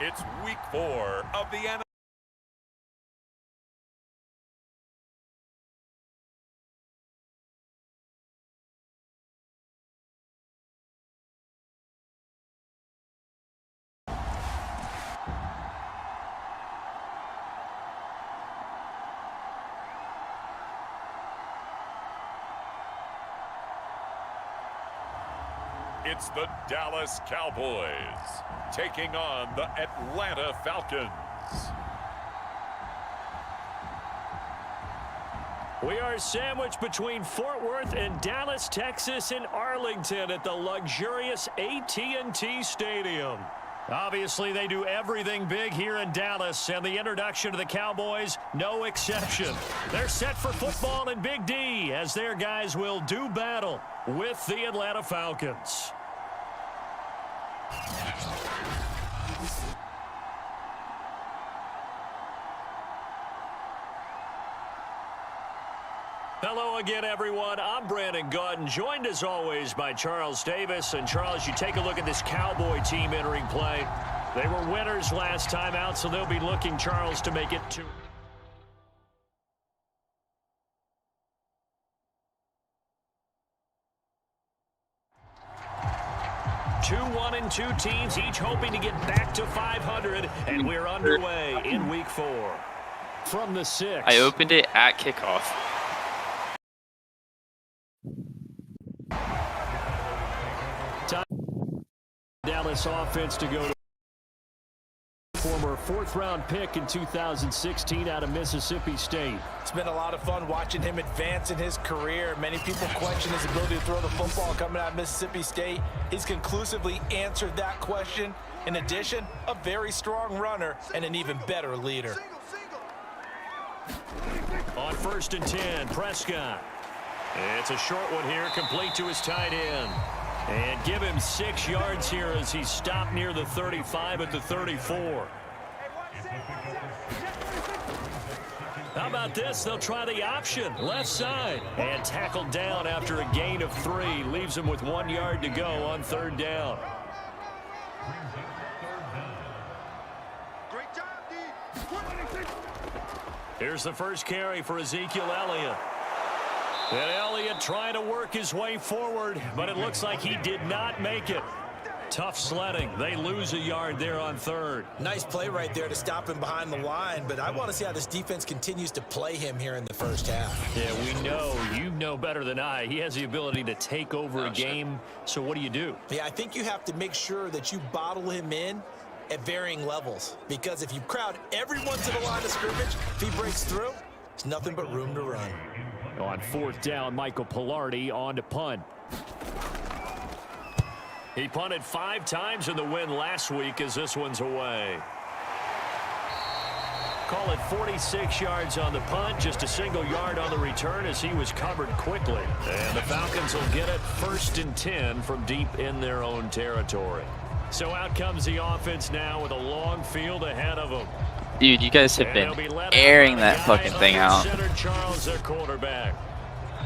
It's week 4 of the NFL. It's the Dallas Cowboys taking on the Atlanta Falcons. We are sandwiched between Fort Worth and Dallas, Texas, in Arlington at the luxurious AT&T Stadium. Obviously, they do everything big here in Dallas, and the introduction to the Cowboys, no exception. They're set for football in Big D as their guys will do battle with the Atlanta Falcons. Hello again, everyone. I'm Brandon Gautin, joined as always by Charles Davis. And Charles, you take a look at this Cowboy team entering play. They were winners last time out, so they'll be looking, Charles, to make it 2. 2-1-2 teams, each hoping to get back to 500, and we're underway in Week 4. From the 6. I opened it at kickoff. Dallas offense to go to former 4th-round pick in 2016 out of Mississippi State. It's been a lot of fun watching him advance in his career. Many people question his ability to throw the football coming out of Mississippi State. He's conclusively answered that question. In addition, a very strong runner and an even better leader. On 1st and 10, Prescott. It's a short one here, complete to his tight end. And give him 6 yards here as he's stopped near the 35 at the 34. How about this? They'll try the option, left side. And tackled down after a gain of 3. Leaves him with 1 yard to go on 3rd down. Here's the first carry for Ezekiel Elliott. And Elliott trying to work his way forward, but it looks like he did not make it. Tough sledding. They lose a yard there on 3rd. Nice play right there to stop him behind the line, but I want to see how this defense continues to play him here in the first half. Yeah, we know. You know better than I. He has the ability to take over a game, so what do? Yeah, I think you have to make sure that you bottle him in at varying levels, because if you crowd everyone to the line of scrimmage, if he breaks through, there's nothing but room to run. On 4th down, Michael Pilardi on to punt. He punted 5 times in the win last week as this one's away. Call it 46 yards on the punt, just a single yard on the return as he was covered quickly. And the Falcons will get it 1st and 10 from deep in their own territory. So out comes the offense now with a long field ahead of them. Dude, you guys have been airing that fucking thing out. Charles, their quarterback.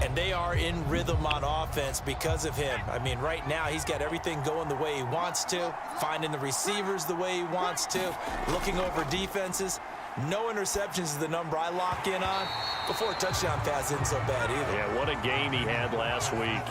And they are in rhythm on offense because of him. I mean, right now, he's got everything going the way he wants to, finding the receivers the way he wants to, looking over defenses. No interceptions is the number I lock in on. Before a touchdown pass isn't so bad either. Yeah, what a game he had last week.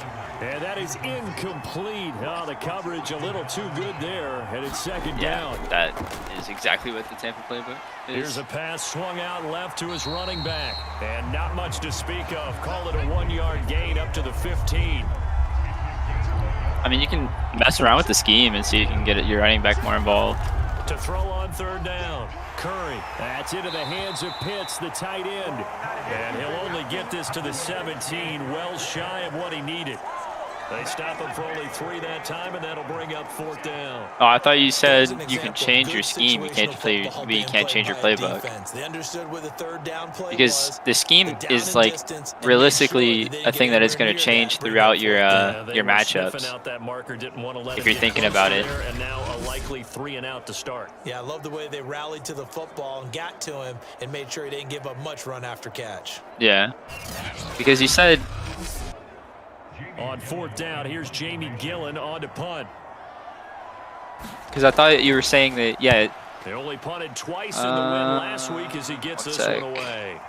And that is incomplete. Oh, the coverage a little too good there. And it's 2nd down. That is exactly what the Tampa playbook is. Here's a pass swung out left to his running back. And not much to speak of. Call it a 1-yard gain up to the 15. I mean, you can mess around with the scheme and see if you can get your running back more involved. To throw on 3rd down. Curry. That's into the hands of Pitts, the tight end. And he'll only get this to the 17, well shy of what he needed. They stop him for only 3 that time, and that'll bring up 4th down. Oh, I thought you said you can change your scheme. You can't change your playbook. They understood where the 3rd down play because the scheme is like realistically a thing that is going to change throughout your matchups. If you're thinking about it. And now a likely 3 and out to start. Yeah, I love the way they rallied to the football and got to him and made sure he didn't give up much run after catch. Yeah, because you said. On 4th down, here's Jamie Gillen on to punt. Because I thought you were saying that, yeah, They only punted twice in the win last week as he gets this one away.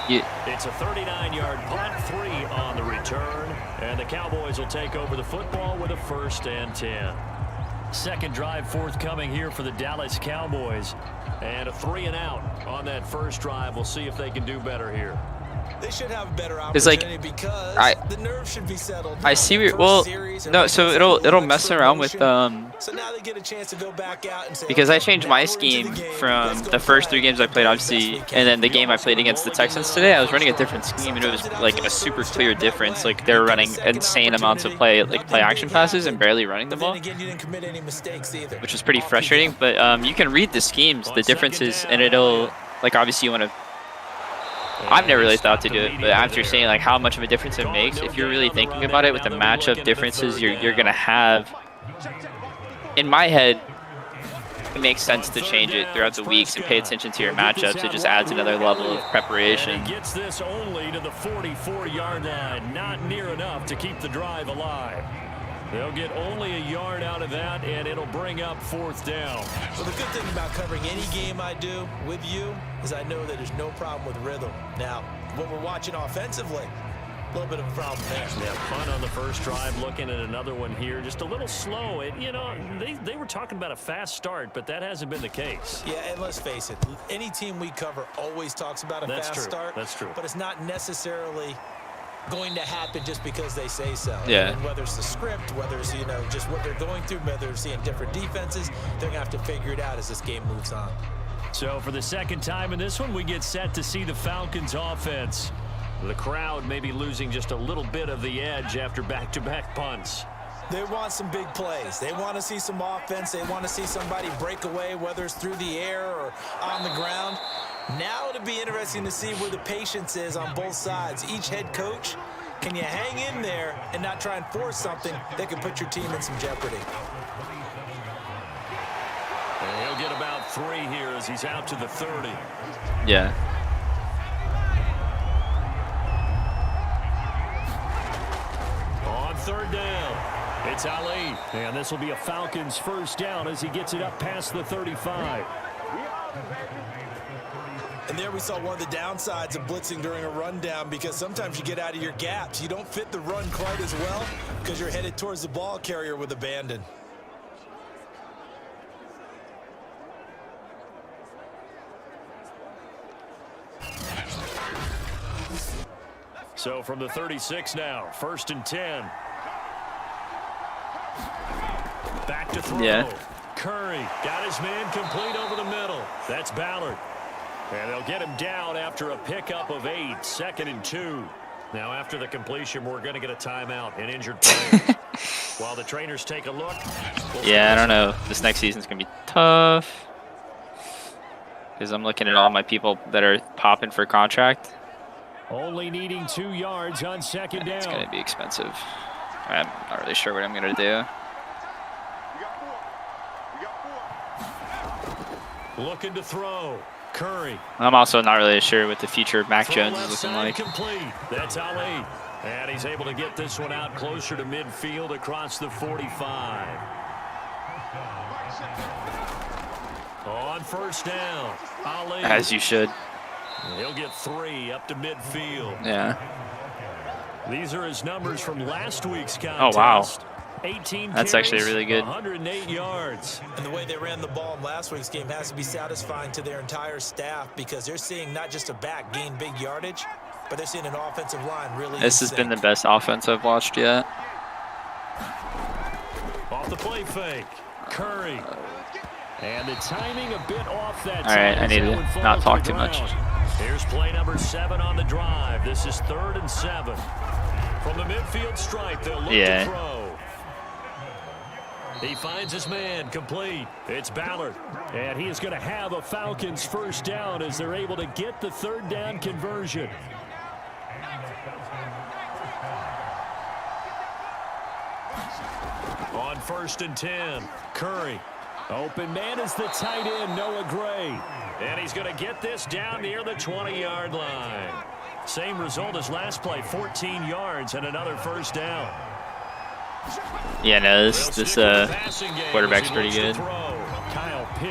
It's a 39-yard punt, 3 on the return, and the Cowboys will take over the football with a 1st and 10. Second drive forthcoming here for the Dallas Cowboys, and a 3-and-out on that first drive. We'll see if they can do better here. They should have a better opportunity because the nerves should be settled. I see where, well, no, so it'll mess around with so now they get a chance to go back out and say, because I changed my scheme from the first 3 games I played, obviously, and then the game I played against the Texans today. I was running a different scheme, and it was like a super clear difference. Like they were running insane amounts of play action passes and barely running the ball, which was pretty frustrating. But you can read the schemes, the differences, and it'll, like, obviously you want to. I've never really thought to do it, but after seeing like how much of a difference it makes, if you're really thinking about it with the matchup differences you're gonna have, in my head, it makes sense to change it throughout the weeks and pay attention to your matchups. It just adds another level of preparation. And he gets this only to the 44-yard line, not near enough to keep the drive alive. They'll get only a yard out of that, and it'll bring up 4th down. Well, the good thing about covering any game I do with you is I know that there's no problem with rhythm. Now, what we're watching offensively, a little bit of a problem there. Yeah, punt on the first drive, looking at another one here. Just a little slow. They were talking about a fast start, but that hasn't been the case. Yeah, and let's face it, any team we cover always talks about a fast start. That's true. But it's not necessarily going to happen just because they say so. Yeah. And whether it's the script, whether it's, just what they're going through, whether they're seeing different defenses, they're going to have to figure it out as this game moves on. So for the second time in this one, we get set to see the Falcons offense. The crowd may be losing just a little bit of the edge after back-to-back punts. They want some big plays. They want to see some offense. They want to see somebody break away, whether it's through the air or on the ground. Now it'll be interesting to see where the patience is on both sides. Each head coach, can you hang in there and not try and force something that can put your team in some jeopardy? And he'll get about 3 here as he's out to the 30. Yeah. On 3rd down, it's Ali. And this will be a Falcons 1st down as he gets it up past the 35. And there we saw one of the downsides of blitzing during a rundown, because sometimes you get out of your gaps. You don't fit the run quite as well because you're headed towards the ball carrier with abandon. So from the 36 now, 1st and 10. Back to throw. Yeah. Curry got his man complete over the middle. That's Ballard. And they'll get him down after a pickup of 8, 2nd and 2. Now after the completion, we're going to get a timeout, an injured player. While the trainers take a look. Yeah, I don't know. This next season's going to be tough. Because I'm looking at all my people that are popping for contract. Only needing 2 yards on 2nd down. It's going to be expensive. I'm not really sure what I'm going to do. Looking to throw. Curry. I'm also not really sure what the future of Mac Jones is looking like. Complete. That's Ali. And he's able to get this one out closer to midfield across the 45. On 1st down, Ali. As you should. He'll get 3 up to midfield. Yeah. These are his numbers from last week's contest. Oh, wow. 18 That's actually really good. 108 yards. And the way they ran the ball in last week's game has to be satisfying to their entire staff, because they're seeing not just a back gain big yardage, but they're seeing an offensive line really. This has been the best offense I've watched yet. Off the play fake. Curry. And the timing a bit off that. All right, I need to not talk too much. Here's play number 7 on the drive. This is 3rd and 7. From the midfield stripe, they'll look to throw. He finds his man complete. It's Ballard. And he is going to have a Falcons 1st down as they're able to get the 3rd down conversion. On 1st and 10, Curry. Open man is the tight end, Noah Gray. And he's going to get this down near the 20-yard line. Same result as last play, 14 yards and another 1st down. Yeah, no, this quarterback's pretty good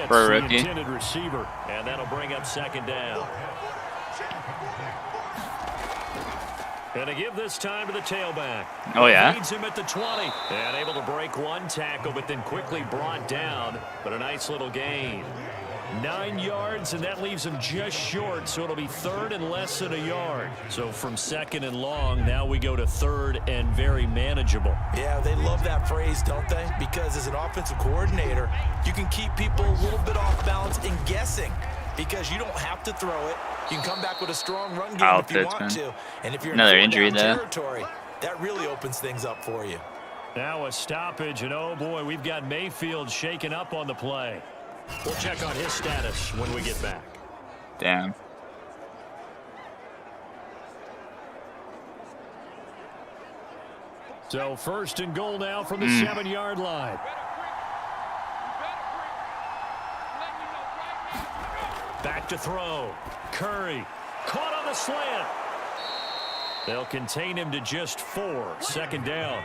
for a rookie. Receiver, and that'll bring up second down. And to give this time to the tailback. Oh, yeah? Leads him at the 20. And able to break one tackle, but then quickly brought down. But a nice little gain. 9 yards, and that leaves him just short, so it'll be third and less than a yard. So from second and long, now we go to third and very manageable. Yeah, they love that phrase, don't they? Because as an offensive coordinator, you can keep people a little bit off balance and guessing because you don't have to throw it. You can come back with a strong run game if you want to. And if you're another in injury there, territory, that really opens things up for you. Now a stoppage, and oh boy, we've got Mayfield shaken up on the play. We'll check on his status when we get back. Damn. So first and goal now from the 7-yard line. Back to throw. Curry caught on the slant. They'll contain him to just 4. Second down.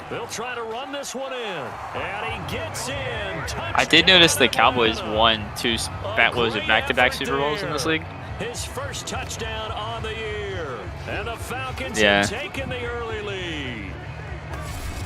They'll try to run this one in, and he gets in. Touchdown. I did notice the Cowboys won 2 back-to-back Super Bowls in this league. His first touchdown on the year, and the Falcons have taken the early lead.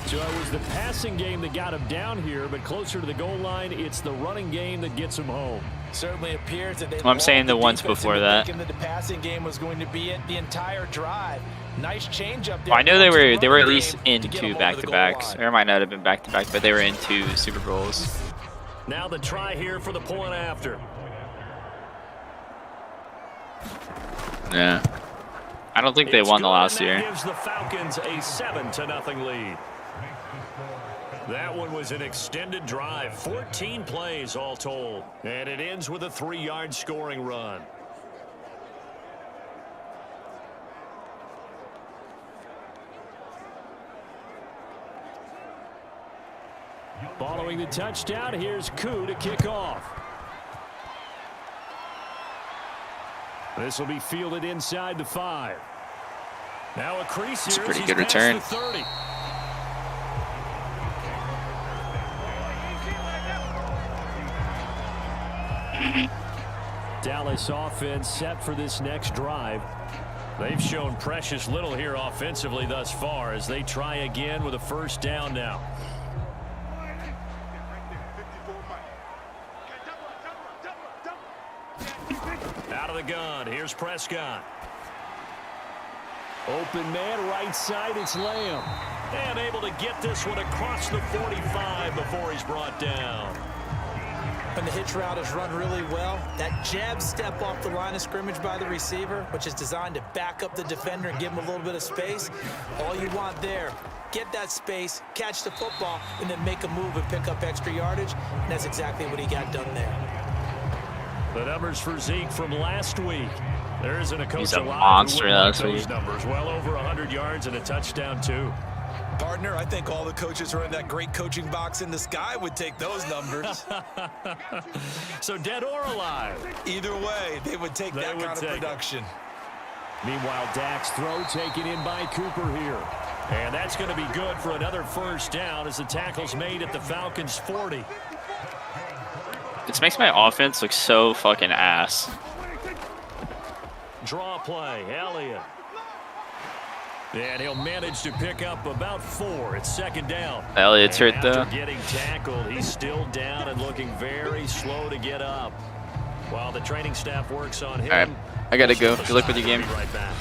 So it was the passing game that got him down here, but closer to the goal line, it's the running game that gets him home. Certainly appears that I'm saying the ones before that. The passing game was going to be it the entire drive. Nice change up there. Well, I know they were at least in 2 back-to-backs. Or it might not have been back-to-back, but they were in 2 Super Bowls. Now the try here for the point after. Yeah. I don't think they won the last year. Gives the Falcons a 7-0 lead. That one was an extended drive, 14 plays all told, and it ends with a 3-yard scoring run. Following the touchdown, here's Koo to kick off. This will be fielded inside the 5. Now a crease here. It's a pretty good return. Dallas offense set for this next drive. They've shown precious little here offensively thus far as they try again with a first down now. Out of the gun, here's Prescott. Open man, right side, it's Lamb. And able to get this one across the 45 before he's brought down. And the hitch route is run really well. That jab step off the line of scrimmage by the receiver, which is designed to back up the defender and give him a little bit of space. All you want there, get that space, catch the football, and then make a move and pick up extra yardage. And that's exactly what he got done there. The numbers for Zeke from last week. There isn't a coach He's a alive monster who would last like those week. numbers. Well over 100 yards and a touchdown, too. Partner, I think all the coaches who are in that great coaching box in the sky would take those numbers. So dead or alive? Either way, they would take that kind of production. Meanwhile, Dak's throw taken in by Cooper here. And that's going to be good for another first down as the tackle's made at the Falcons' 40. This makes my offense look so fucking ass. Draw play, Elliott. And he'll manage to pick up about 4. It's second down. Elliott's hurt though. After getting tackled, he's still down and looking very slow to get up. While the training staff works on him. All right, I gotta go. Good luck with your game. Right back.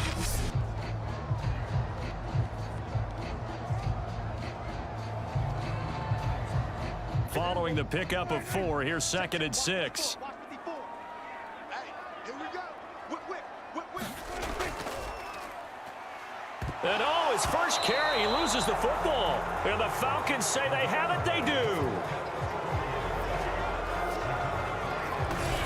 Following the pickup of 4, here's 2nd and 6. And oh, his first carry, he loses the football. And the Falcons say they have it, they do.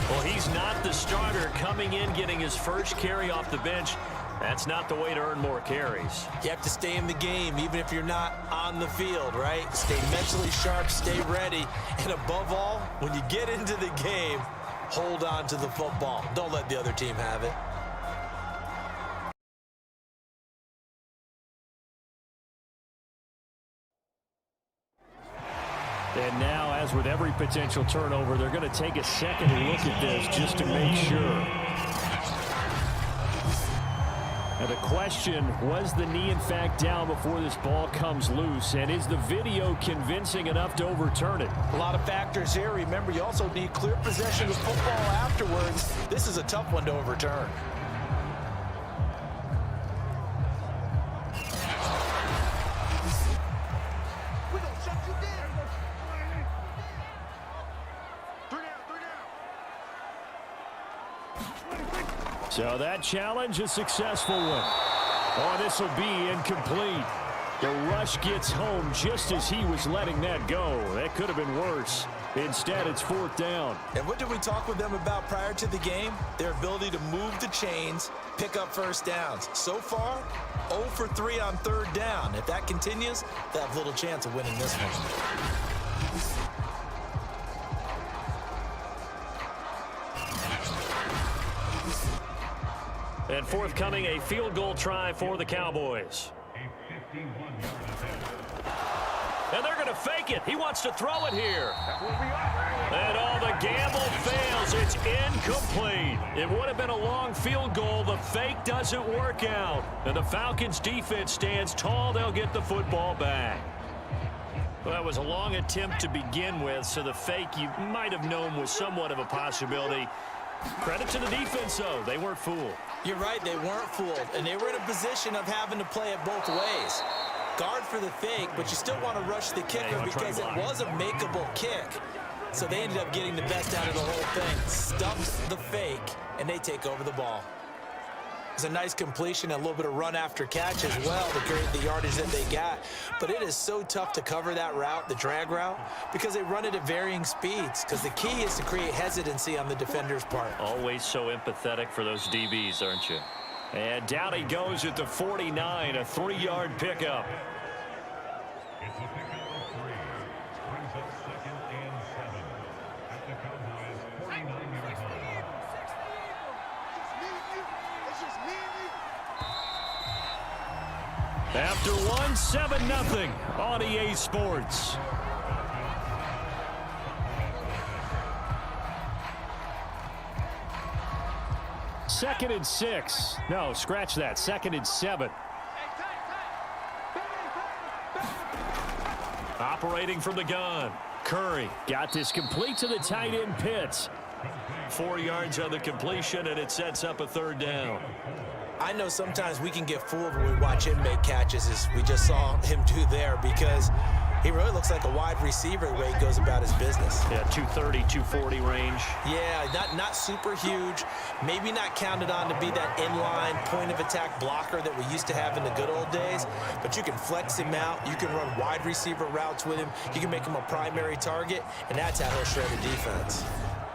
Well, he's not the starter coming in, getting his first carry off the bench. That's not the way to earn more carries. You have to stay in the game, even if you're not on the field, right? Stay mentally sharp, stay ready. And above all, when you get into the game, hold on to the football. Don't let the other team have it. And now, as with every potential turnover, they're going to take a second look at this just to make sure. Now the question, was the knee in fact down before this ball comes loose? And is the video convincing enough to overturn it? A lot of factors here. Remember, you also need clear possession of football afterwards. This is a tough one to overturn. So that challenge, a successful one. Oh, this will be incomplete. The rush gets home just as he was letting that go. That could have been worse. Instead, it's 4th down. And what did we talk with them about prior to the game? Their ability to move the chains, pick up first downs. So far, 0 for 3 on 3rd down. If that continues, they have little chance of winning this one. And forthcoming, a field goal try for the Cowboys. And they're going to fake it. He wants to throw it here. And all the gamble fails. It's incomplete. It would have been a long field goal. The fake doesn't work out. And the Falcons defense stands tall. They'll get the football back. Well, that was a long attempt to begin with, so the fake you might have known was somewhat of a possibility. Credit to the defense, though. They weren't fooled. You're right, they weren't fooled, and they were in a position of having to play it both ways. Guard for the fake, but you still want to rush the kicker because it was a makeable kick. So they ended up getting the best out of the whole thing. Stumped the fake, and they take over the ball. It's a nice completion and a little bit of run after catch as well to create the yardage that they got. But it is so tough to cover that route, the drag route, because they run it at varying speeds. Because the key is to create hesitancy on the defender's part. Always so empathetic for those DBs, aren't you? And down he goes at the 49, a 3-yard pickup. It's a pickup of 3. Brings up 2nd and 7 at the Cowboys' 49-yard line. After one, 7-0 on EA Sports. Second and 6. No, scratch that. 2nd and 7. Operating from the gun. Curry got this complete to the tight end Pitts. 4 yards on the completion, and it sets up a 3rd down. I know sometimes we can get fooled when we watch him make catches, as we just saw him do there, because he really looks like a wide receiver the way he goes about his business. Yeah, 230, 240 range. Yeah, not super huge. Maybe not counted on to be that inline point-of-attack blocker that we used to have in the good old days, but you can flex him out. You can run wide receiver routes with him. You can make him a primary target, and that's how he'll shred the defense.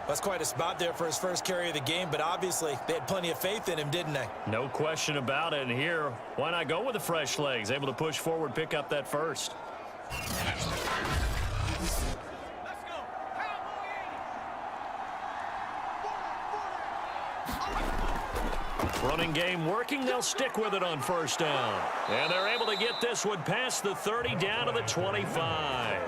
That's quite a spot there for his first carry of the game, but obviously they had plenty of faith in him, didn't they? No question about it. And here, why not go with the fresh legs? Able to push forward, pick up that first. Running game working. They'll stick with it on 1st down. And they're able to get this one past the 30 down to the 25.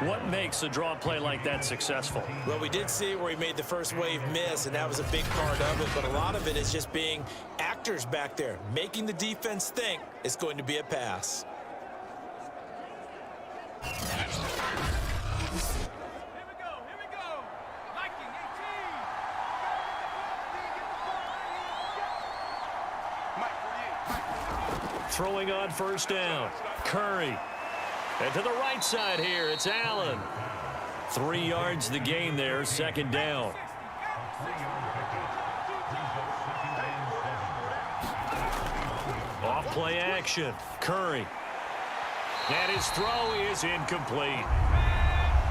What makes a draw play like that successful? Well, we did see where he made the first wave miss, and that was a big part of it. But a lot of it is just being actors back there, making the defense think it's going to be a pass. Throwing on 1st down. Curry. And to the right side here, it's Allen. 3 yards the gain there, 2nd down. Off play action. Curry. And his throw is incomplete.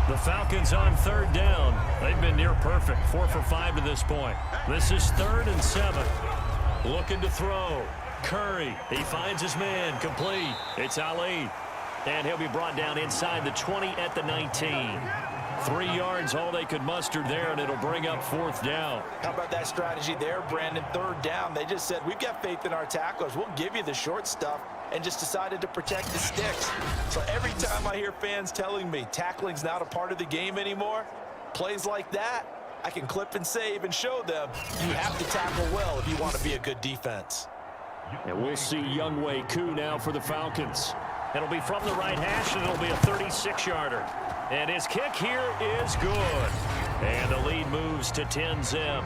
The Falcons on 3rd down. They've been near perfect, 4 for 5 to this point. This is 3rd and 7. Looking to throw. Curry. He finds his man. Complete. It's Ali. And he'll be brought down inside the 20 at the 19. 3 yards, all they could muster there, and it'll bring up 4th down. How about that strategy there, Brandon? 3rd down. They just said, we've got faith in our tacklers. We'll give you the short stuff, and just decided to protect the sticks. So every time I hear fans telling me tackling's not a part of the game anymore, plays like that, I can clip and save and show them you have to tackle well if you want to be a good defense. And we'll see Younghoe Koo now for the Falcons. It'll be from the right hash, and it'll be a 36-yarder. And his kick here is good. And the lead moves to 10-zip.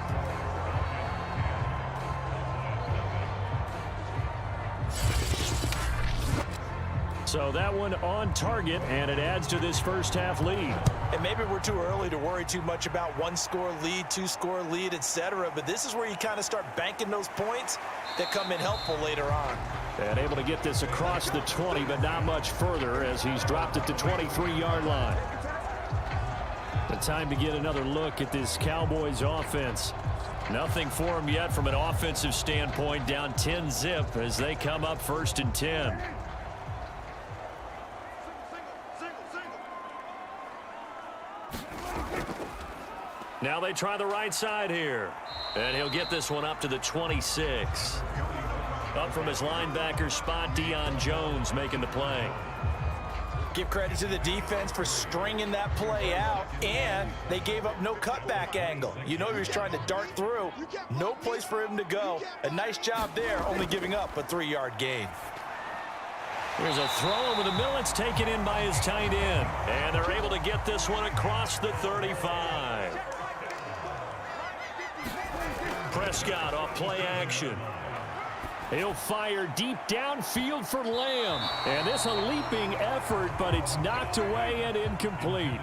So that one on target, and it adds to this first half lead. And maybe we're too early to worry too much about 1-score lead, 2-score lead, etc. But this is where you kind of start banking those points that come in helpful later on. And able to get this across the 20, but not much further as he's dropped it to 23-yard line. The time to get another look at this Cowboys offense. Nothing for them yet from an offensive standpoint, down 10-zip as they come up 1st and 10. Now they try the right side here. And he'll get this one up to the 26. Up from his linebacker spot, Deion Jones making the play. Give credit to the defense for stringing that play out, and they gave up no cutback angle. You know he was trying to dart through. No place for him to go. A nice job there, only giving up a 3-yard gain. Here's a throw over the middle. It's taken in by his tight end. And they're able to get this one across the 35. Prescott off play action. He'll fire deep downfield for Lamb. And this a leaping effort, but it's knocked away and incomplete.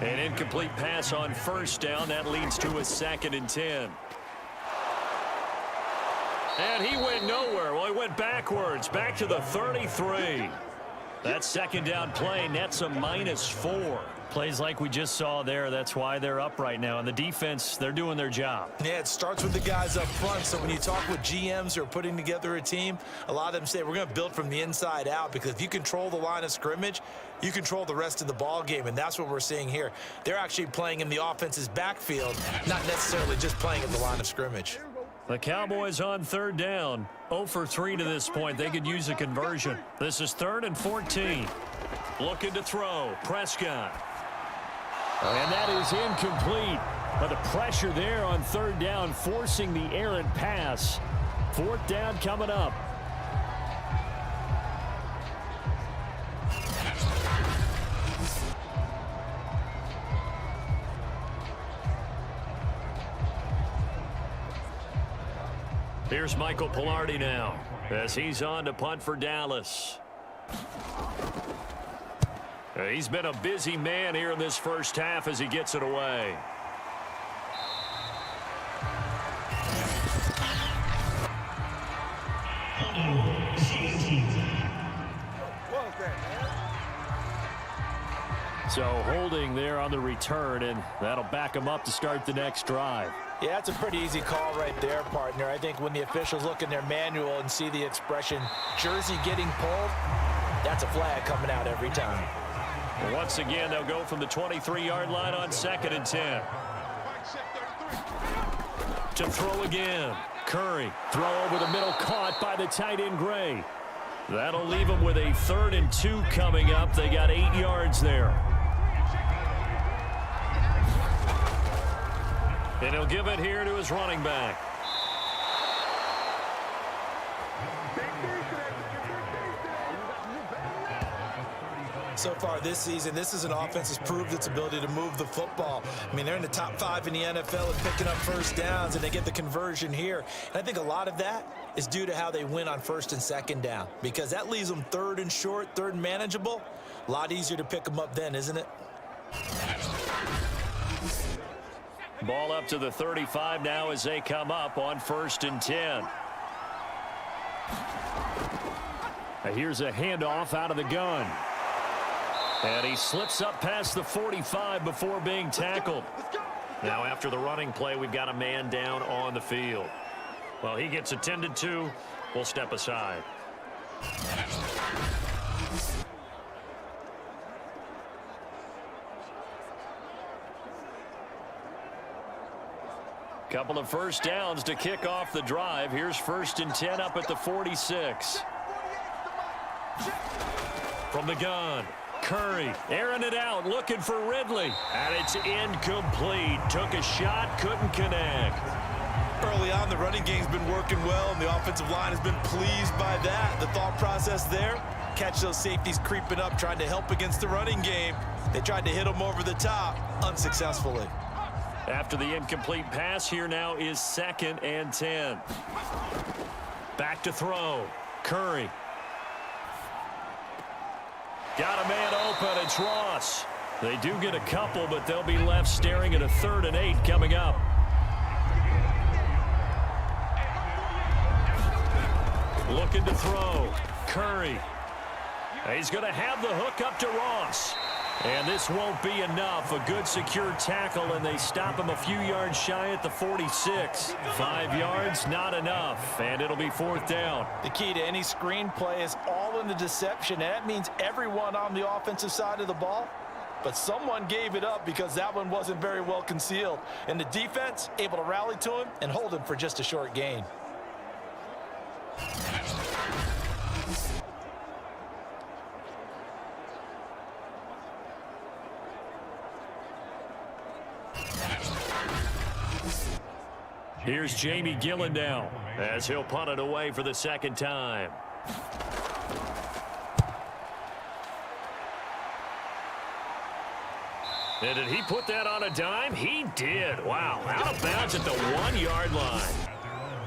An incomplete pass on 1st down. That leads to a 2nd and 10. And he went nowhere. Well, he went backwards, back to the 33. That 2nd down play nets a -4. Plays like we just saw there. That's why they're up right now. And the defense, they're doing their job. Yeah, it starts with the guys up front. So when you talk with GMs who are putting together a team, a lot of them say we're going to build from the inside out, because if you control the line of scrimmage, you control the rest of the ball game, and that's what we're seeing here. They're actually playing in the offense's backfield, not necessarily just playing at the line of scrimmage. The Cowboys on 3rd down. 0 for 3 to this point. They could use a conversion. This is 3rd and 14. Looking to throw. Prescott. And that is incomplete. But the pressure there on 3rd down, forcing the errant pass. 4th down coming up. Here's Michael Pilardi now as he's on to punt for Dallas. He's been a busy man here in this first half as he gets it away. So holding there on the return, and that'll back him up to start the next drive. Yeah, that's a pretty easy call right there, partner. I think when the officials look in their manual and see the expression jersey getting pulled, that's a flag coming out every time. Once again, they'll go from the 23-yard line on 2nd and 10. To throw again. Curry. Throw over the middle, caught by the tight end Gray. That'll leave them with a 3rd and 2 coming up. They got 8 yards there. And he'll give it here to his running back. So far this season, this is an offense that's proved its ability to move the football. I mean, they're in the top 5 in the NFL at picking up first downs, and they get the conversion here. And I think a lot of that is due to how they win on 1st and 2nd down, because that leaves them 3rd and short, 3rd and manageable. A lot easier to pick them up then, isn't it? Ball up to the 35 now as they come up on 1st and 10. Now here's a handoff out of the gun. And he slips up past the 45 before being tackled. Now after the running play, we've got a man down on the field. Well, he gets attended to. We'll step aside. Couple of first downs to kick off the drive. Here's 1st and 10 up at the 46. From the gun, Curry airing it out, looking for Ridley. And it's incomplete. Took a shot, couldn't connect. Early on, the running game's been working well, and the offensive line has been pleased by that. The thought process there, catch those safeties creeping up, trying to help against the running game. They tried to hit them over the top, unsuccessfully. After the incomplete pass, here now is 2nd and 10. Back to throw. Curry. Got a man open. It's Ross. They do get a couple, but they'll be left staring at a 3rd and 8 coming up. Looking to throw. Curry. He's going to have the hook up to Ross. And this won't be enough. A good secure tackle, and they stop him a few yards shy at the 46. 5 yards, not enough, and it'll be 4th down. The key to any screen play is all in the deception, and that means everyone on the offensive side of the ball. But someone gave it up because that one wasn't very well concealed. And the defense able to rally to him and hold him for just a short gain. Here's Jamie Gillen now as he'll punt it away for the 2nd time. And did he put that on a dime? He did. Wow. Out of bounds at the 1-yard line.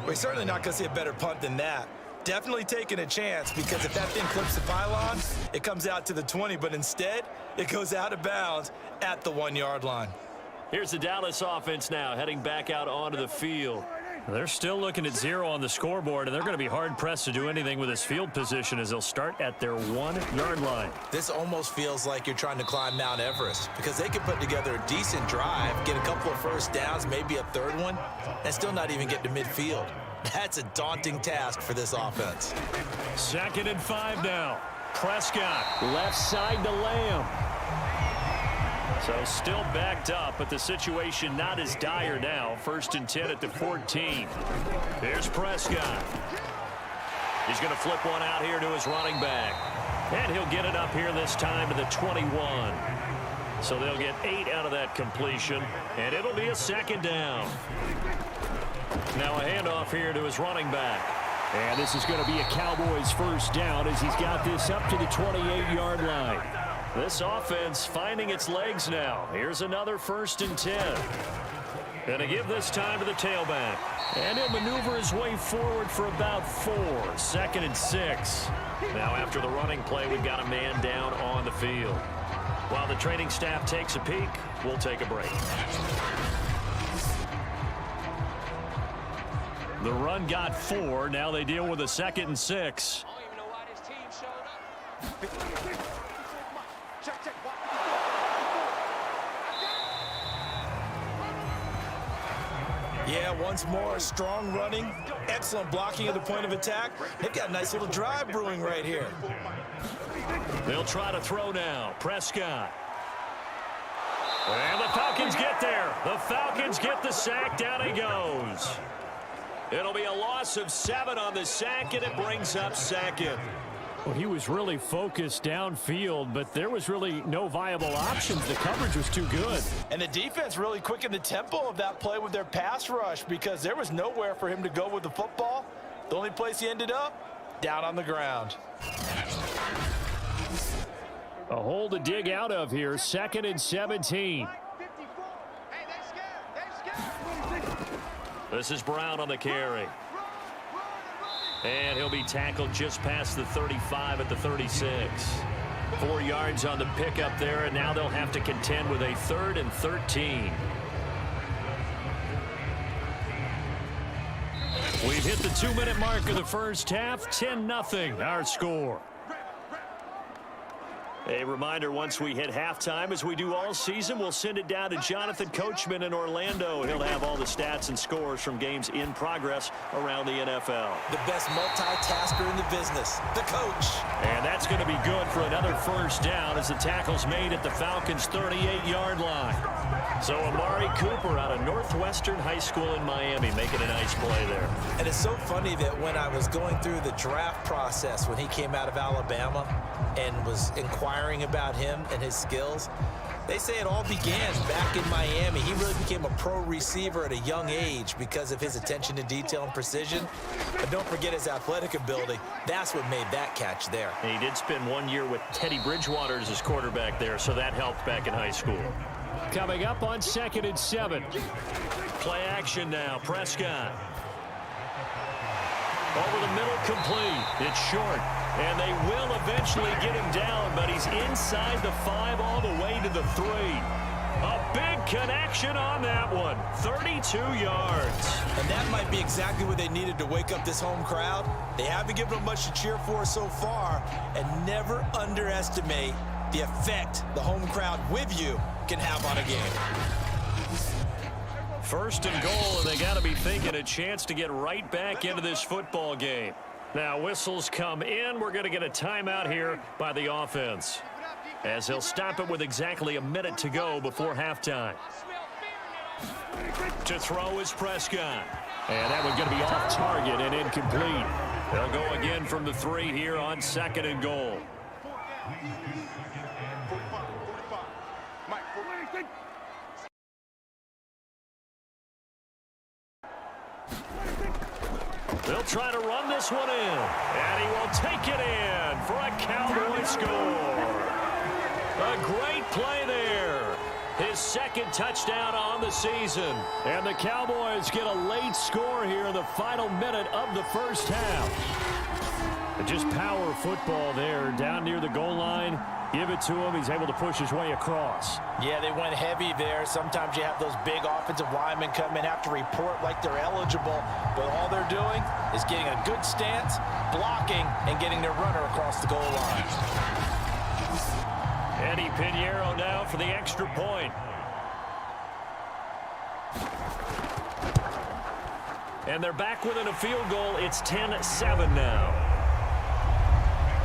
We're certainly not going to see a better punt than that. Definitely taking a chance, because if that thing clips the pylon, it comes out to the 20, but instead, it goes out of bounds at the 1-yard line. Here's the Dallas offense now heading back out onto the field. They're still looking at 0 on the scoreboard, and they're going to be hard-pressed to do anything with this field position as they'll start at their 1-yard line. This almost feels like you're trying to climb Mount Everest, because they could put together a decent drive, get a couple of first downs, maybe a 3rd one, and still not even get to midfield. That's a daunting task for this offense. 2nd and 5 now. Prescott, left side to Lamb. So still backed up, but the situation not as dire now. 1st and 10 at the 14. Here's Prescott. He's going to flip one out here to his running back. And he'll get it up here this time to the 21. So they'll get 8 out of that completion, and it'll be a 2nd down. Now a handoff here to his running back. And this is going to be a Cowboys 1st down as he's got this up to the 28-yard line. This offense finding its legs now. Here's another 1st and 10. Gonna give this time to the tailback. And he'll maneuver his way forward for about 4. 2nd and 6. Now after the running play, we've got a man down on the field. While the training staff takes a peek, we'll take a break. The run got 4. Now they deal with a 2nd and 6. I don't even know why this team showed up. Yeah, once more, strong running, excellent blocking at the point of attack. They've got a nice little drive brewing right here. They'll try to throw now. Prescott. And the Falcons get there. The Falcons get the sack. Down he goes. It'll be a loss of 7 on the sack, and it brings up 2nd. Well, he was really focused downfield, but there was really no viable options. The coverage was too good. And the defense really quickened the tempo of that play with their pass rush, because there was nowhere for him to go with the football. The only place he ended up, down on the ground. A hole to dig out of here. 2nd and 17. This is Brown on the carry. And he'll be tackled just past the 35 at the 36. 4 yards on the pickup there, and now they'll have to contend with a 3rd and 13. We've hit the 2-minute mark of the 1st half. 10-0 our score. A reminder, once we hit halftime, as we do all season, we'll send it down to Jonathan Coachman in Orlando. He'll have all the stats and scores from games in progress around the NFL. The best multitasker in the business, the coach. And that's going to be good for another first down as the tackle's made at the Falcons' 38-yard line. So Amari Cooper out of Northwestern High School in Miami making a nice play there. And it's so funny that when I was going through the draft process when he came out of Alabama and was inquiring about him and his skills, they say it all began back in Miami. He really became a pro receiver at a young age because of his attention to detail and precision. But don't forget his athletic ability. That's what made that catch there. And he did spend 1 year with Teddy Bridgewater as his quarterback there, so that helped back in high school. Coming up on 2nd and 7. Play action now. Prescott. Over the middle, complete. It's short. And they will eventually get him down, but he's inside the 5 all the way to the 3. A big connection on that one. 32 yards. And that might be exactly what they needed to wake up this home crowd. They haven't given them much to cheer for so far. And never underestimate the effect the home crowd with you can have on a game. 1st and goal, and they got to be thinking a chance to get right back into this football game. Now whistles come in. We're going to get a timeout here by the offense, as he'll stop it with exactly a minute to go before halftime. To throw is Prescott. And that one's going to be off target and incomplete. They'll go again from the 3 here on 2nd and goal. They'll try to run this one in, and he will take it in for a Cowboy score. A great play there. His 2nd touchdown on the season. And the Cowboys get a late score here in the final minute of the first half. Just power football there down near the goal line. Give it to him. He's able to push his way across. Yeah, they went heavy there. Sometimes you have those big offensive linemen come in, have to report like they're eligible, but all they're doing is getting a good stance, blocking, and getting their runner across the goal line. Eddie Pinheiro now for the extra point. And they're back within a field goal. It's 10-7 now.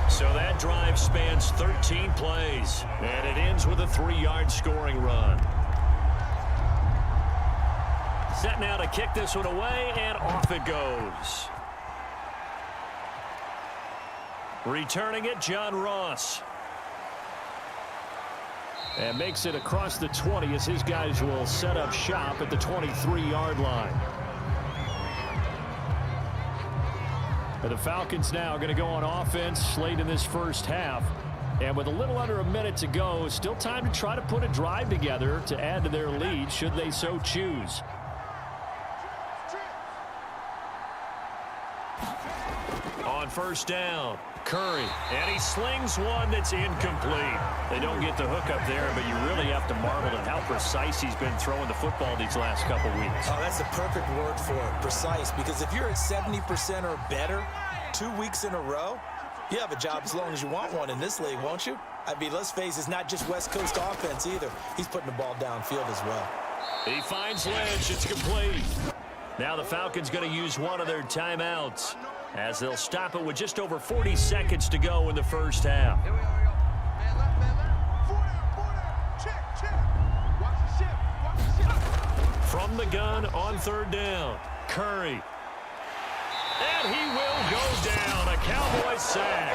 So that drive spans 13 plays, and it ends with a 3-yard scoring run. Set now to kick this one away, and off it goes. Returning it, John Ross. And makes it across the 20 as his guys will set up shop at the 23-yard line. And the Falcons now going to go on offense late in this first half. And with a little under a minute to go, still time to try to put a drive together to add to their lead should they so choose. On 1st down, Curry. And he slings one that's incomplete. They don't get the hook up there, but you really have to marvel at how precise he's been throwing the football these last couple weeks. Oh, that's the perfect word for it, precise. Because if you're at 70% or better 2 weeks in a row, you have a job as long as you want one in this league, won't you? I mean, let's face it, it's not just West Coast offense either. He's putting the ball downfield as well. He finds Lynch. It's complete. Now the Falcons going to use one of their timeouts, as they'll stop it with just over 40 seconds to go in the first half. Here we go. Man left. 4 down. Check. Watch the ship. From the gun on 3rd down, Curry. And he will go down. A Cowboy sack.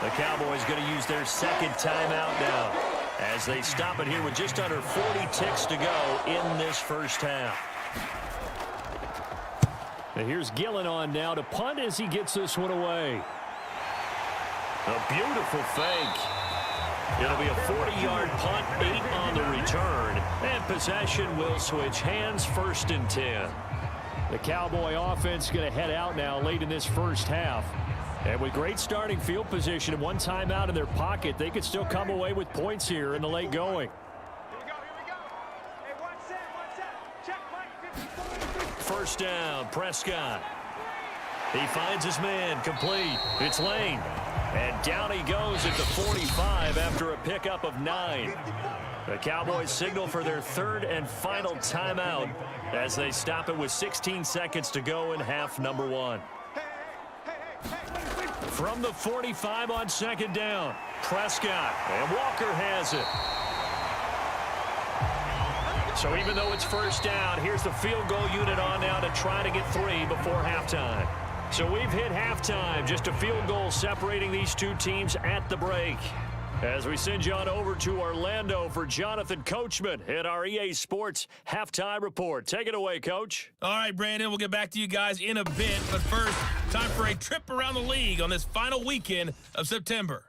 The Cowboys going to use their 2nd timeout now, as they stop it here with just under 40 ticks to go in this first half. And here's Gillen on now to punt as he gets this one away. A beautiful fake. It'll be a 40-yard punt, 8 on the return, and possession will switch hands, 1st and 10. The Cowboy offense going to head out now late in this first half. And with great starting field position and one timeout in their pocket, they could still come away with points here in the late going. Here we go. Hey, watch that. Check, Mike. 1st down, Prescott. He finds his man, complete. It's Lane. And down he goes at the 45 after a pickup of 9. The Cowboys signal for their third and final timeout as they stop it with 16 seconds to go in half number 1. From the 45 on second down, Prescott, and Walker has it. So even though it's first down, here's the field goal unit on now to try to get 3 before halftime. So we've hit halftime, just a field goal separating these two teams at the break. As we send you on over to Orlando for Jonathan Coachman at our EA Sports Halftime Report. Take it away, Coach. All right, Brandon, we'll get back to you guys in a bit. But first, time for a trip around the league on this final weekend of September.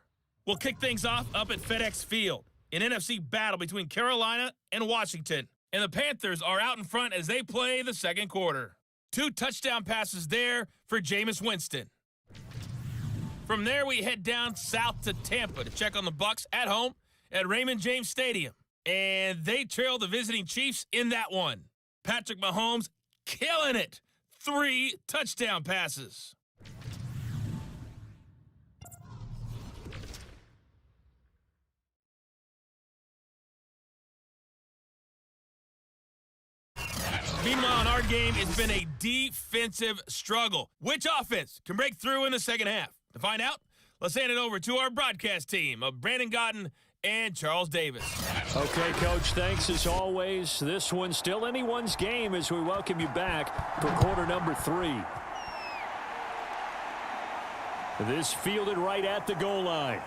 We'll kick things off up at FedEx Field, an NFC battle between Carolina and Washington. And the Panthers are out in front as they play the second quarter. 2 touchdown passes there for Jameis Winston. From there, we head down south to Tampa to check on the Bucs at home at Raymond James Stadium. And they trail the visiting Chiefs in that one. Patrick Mahomes killing it. 3 touchdown passes. Meanwhile, in our game, it's been a defensive struggle. Which offense can break through in the second half? To find out, let's hand it over to our broadcast team of Brandon Gotten and Charles Davis. Okay, Coach, thanks as always. This one's still anyone's game as we welcome you back for quarter number 3. This fielded right at the goal line.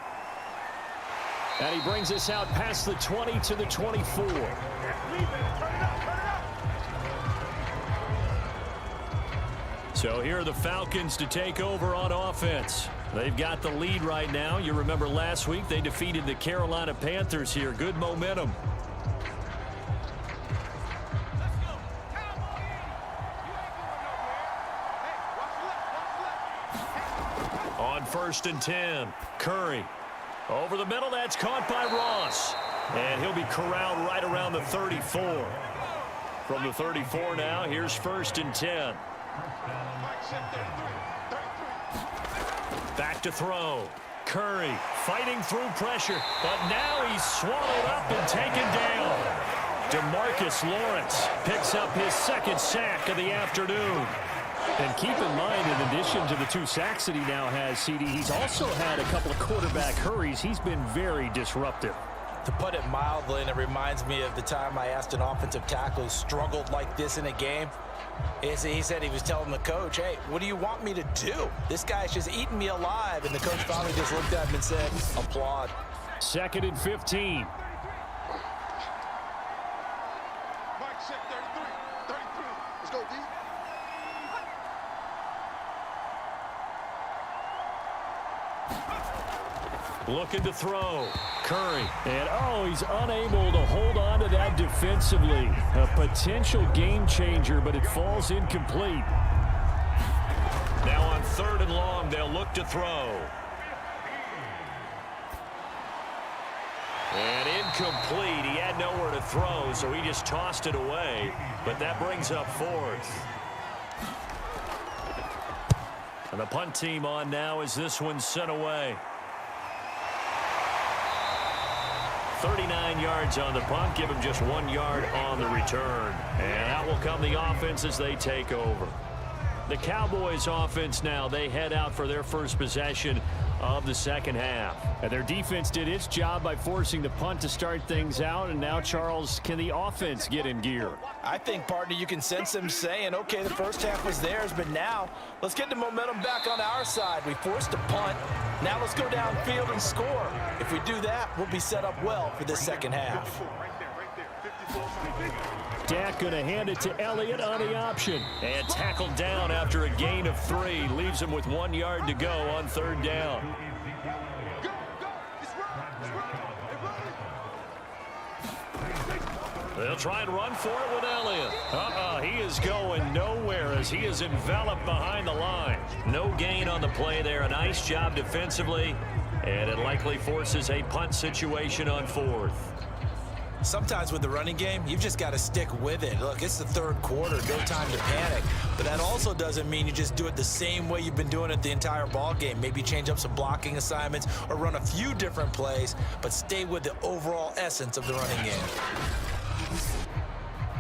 And he brings us out past the 20 to the 24. So here are the Falcons to take over on offense. They've got the lead right now. You remember last week they defeated the Carolina Panthers here. Good momentum. On 1st and 10, Curry. Over the middle, that's caught by Ross. And he'll be corralled right around the 34. From the 34 now, here's 1st and 10. Back to throw. Curry fighting through pressure, but now he's swallowed up and taken down. DeMarcus Lawrence picks up his 2nd sack of the afternoon. And keep in mind, in addition to the 2 sacks that he now has, CD, he's also had a couple of quarterback hurries. He's been very disruptive. To put it mildly, and it reminds me of the time I asked an offensive tackle who struggled like this in a game. He said he was telling the coach, hey, what do you want me to do? This guy's just eating me alive. And the coach finally just looked at him and said, applaud. 2nd and 15. Mike check 33. 33. Let's go, D. Looking to throw. Curry. And, he's unable to hold on to that defensively. A potential game changer, but it falls incomplete. Now on 3rd and long, they'll look to throw. And incomplete. He had nowhere to throw, so he just tossed it away. But that brings up 4th. And the punt team on now as this one's sent away. 39 yards on the punt, give him just 1 yard on the return. And out will come the offense as they take over. The Cowboys offense now, they head out for their first possession of the second half. And their defense did its job by forcing the punt to start things out. And now, Charles, can the offense get in gear? I think, partner, you can sense them saying, okay, the first half was theirs, but now let's get the momentum back on our side. We forced a punt. Now let's go downfield and score. If we do that, we'll be set up well for this second half. Dak going to hand it to Elliott on the option. And tackled down after a gain of 3. Leaves him with 1 yard to go on 3rd down. They'll try and run for it with Elliott. He is going nowhere as he is enveloped behind the line. No gain on the play there. A nice job defensively. And it likely forces a punt situation on 4th. Sometimes with the running game, you've just got to stick with it. Look, it's the third quarter, no time to panic. But that also doesn't mean you just do it the same way you've been doing it the entire ball game. Maybe change up some blocking assignments or run a few different plays, but stay with the overall essence of the running game.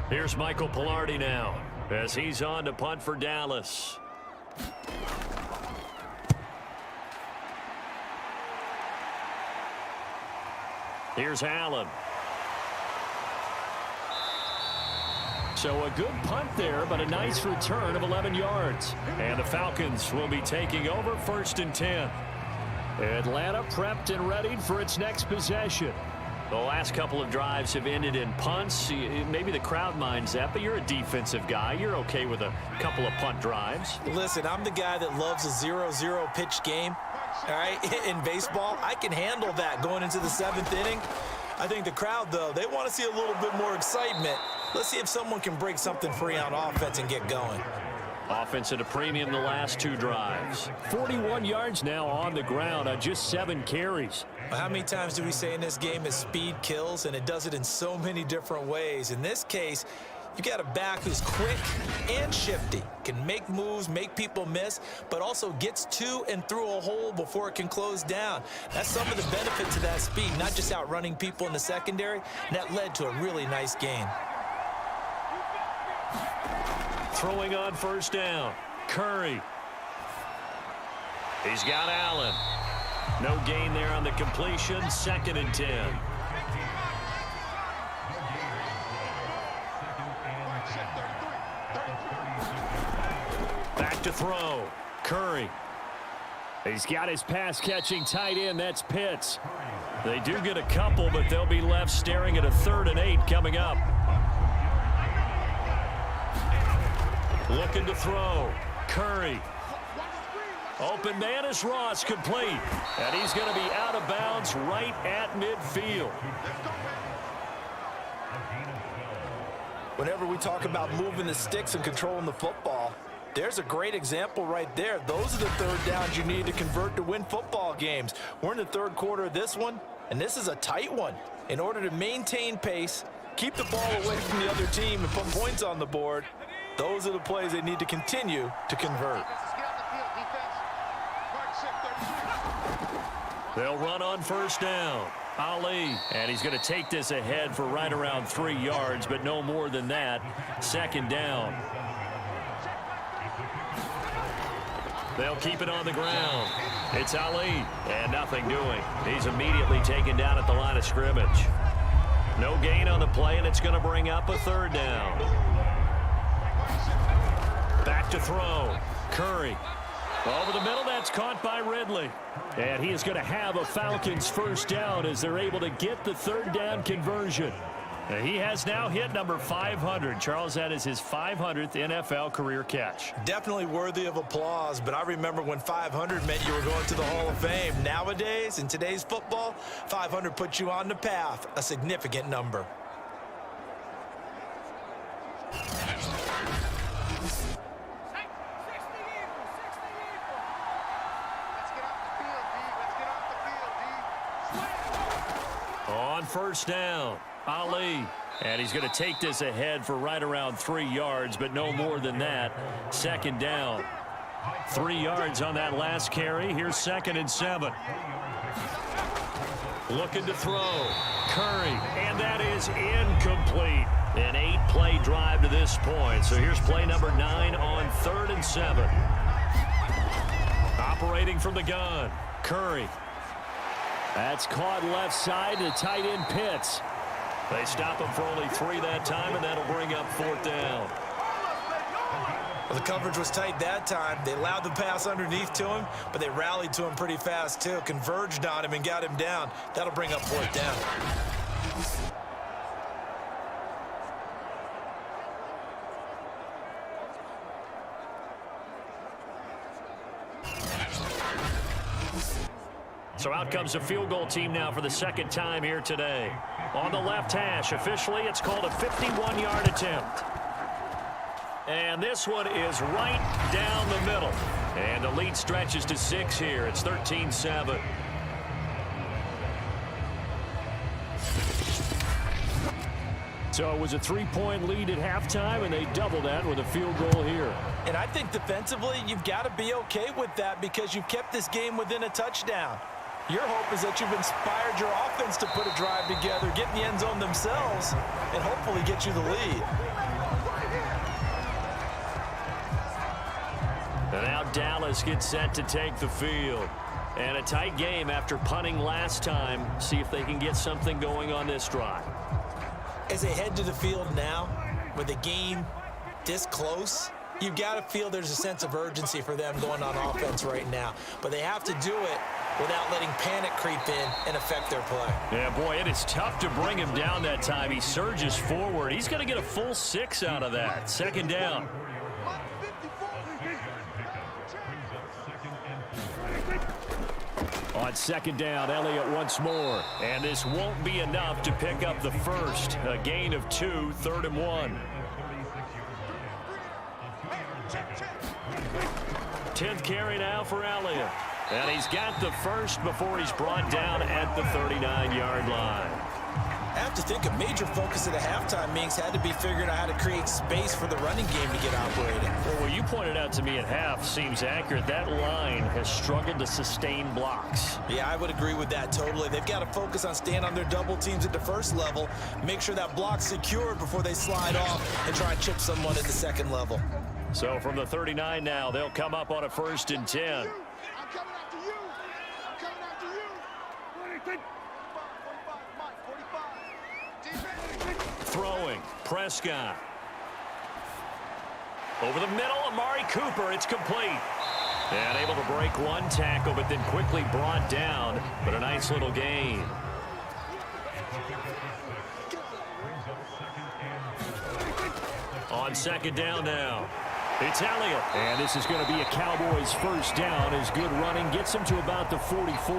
Here's Michael Pilardi now as he's on to punt for Dallas. Here's Allen. So a good punt there, but a nice return of 11 yards. And the Falcons will be taking over 1st and 10. Atlanta prepped and readied for its next possession. The last couple of drives have ended in punts. Maybe the crowd minds that, but you're a defensive guy. You're okay with a couple of punt drives. Listen, I'm the guy that loves a 0-0 pitch game. All right, in baseball, I can handle that going into the 7th inning. I think the crowd, though, they want to see a little bit more excitement. Let's see if someone can break something free on offense and get going. Offense at a premium the last 2 drives. 41 yards now on the ground on just 7 carries. How many times do we say in this game that speed kills, and it does it in so many different ways? In this case, you got a back who's quick and shifty, can make moves, make people miss, but also gets to and through a hole before it can close down. That's some of the benefits of that speed, not just outrunning people in the secondary. And that led to a really nice gain. Throwing on 1st down, Curry. He's got Allen. No gain there on the completion, 2nd and 10. Back to throw, Curry. He's got his pass-catching tight end, that's Pitts. They do get a couple, but they'll be left staring at a 3rd and 8 coming up. Looking to throw, Curry. Open man is Ross, complete. And he's going to be out of bounds right at midfield. Whenever we talk about moving the sticks and controlling the football, there's a great example right there. Those are the 3rd downs you need to convert to win football games. We're in the 3rd quarter of this one, and this is a tight one. In order to maintain pace, keep the ball away from the other team, and put points on the board, those are the plays they need to continue to convert. They'll run on 1st down. Ali, and he's going to take this ahead for right around 3 yards, but no more than that. 2nd down. They'll keep it on the ground. It's Ali, and nothing doing. He's immediately taken down at the line of scrimmage. No gain on the play, and it's going to bring up a 3rd down. Back to throw. Curry. Over the middle, that's caught by Ridley. And he is going to have a Falcons 1st down as they're able to get the 3rd down conversion. He has now hit number 500. Charles, that is his 500th NFL career catch. Definitely worthy of applause, but I remember when 500 meant you were going to the Hall of Fame. Nowadays, in today's football, 500 puts you on the path, a significant number. On 1st down, Ali. And he's going to take this ahead for right around 3 yards, but no more than that. 2nd down. 3 yards on that last carry. Here's 2nd and 7. Looking to throw. Curry. And that is incomplete. An 8-play drive to this point. So here's play number 9 on 3rd and 7. Operating from the gun. Curry. That's caught left side to tight end Pitts. They stop him for only 3 that time, and that'll bring up 4th down. Well, the coverage was tight that time. They allowed the pass underneath to him, but they rallied to him pretty fast, too. Converged on him and got him down. That'll bring up 4th down. So out comes the field goal team now for the 2nd time here today. On the left hash, officially, it's called a 51-yard attempt. And this one is right down the middle. And the lead stretches to 6 here. It's 13-7. So it was a 3-point lead at halftime, and they doubled that with a field goal here. And I think defensively, you've got to be okay with that because you've kept this game within a touchdown. Your hope is that you've inspired your offense to put a drive together, get in the end zone themselves, and hopefully get you the lead. And now Dallas gets set to take the field. And a tight game after punting last time. See if they can get something going on this drive. As they head to the field now, with the game this close, you've got to feel there's a sense of urgency for them going on offense right now. But they have to do it without letting panic creep in and affect their play. Yeah, boy, it is tough to bring him down that time. He surges forward. He's going to get a full 6 out of that. Second down. On second down, Elliott once more. And this won't be enough to pick up the first. A gain of 2, 3rd and 1. 10th carry now for Elliott. And he's got the first before he's brought down at the 39-yard line. I have to think a major focus at the halftime meetings had to be figuring out how to create space for the running game to get operating. Well, what you pointed out to me at half seems accurate. That line has struggled to sustain blocks. Yeah, I would agree with that totally. They've got to focus on staying on their double teams at the first level, make sure that block's secured before they slide off and try and chip someone at the second level. So from the 39 now, they'll come up on a 1st and 10. I'm coming after you. I'm coming after you. 45. Throwing, Prescott. Over the middle, Amari Cooper, it's complete. And able to break one tackle, but then quickly brought down. But a nice little gain. On second down now. It's Elliott. And this is going to be a Cowboys first down as good running gets him to about the 44.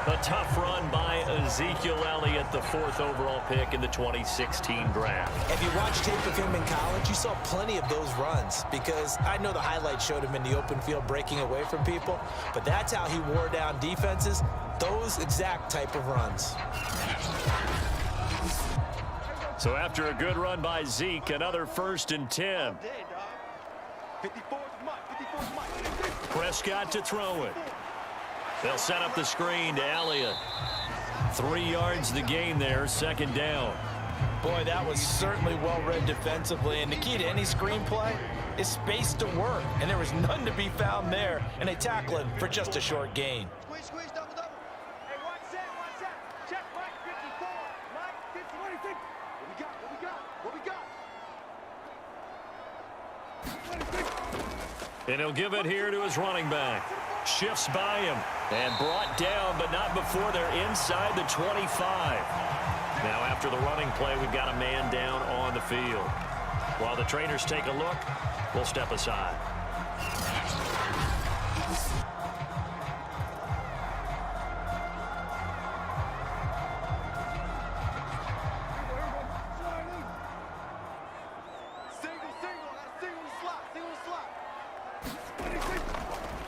A tough run by Ezekiel Elliott, the 4th overall pick in the 2016 draft. If you watched tape of him in college, you saw plenty of those runs because I know the highlights showed him in the open field breaking away from people, but that's how he wore down defenses, those exact type of runs. So after a good run by Zeke, another 1st and 10. Prescott to throw it. They'll set up the screen to Elliott. 3 yards the gain there, second down. Boy, that was certainly well-read defensively, and the key to any screenplay is space to work, and there was none to be found there, and they tackle him for just a short gain. Squeeze, double. Hey, watch that. Check Mike 54. Mike 50. What we got? And he'll give it here to his running back. Shifts by him and brought down, but not before they're inside the 25. Now after the running play, we've got a man down on the field. While the trainers take a look, we'll step aside.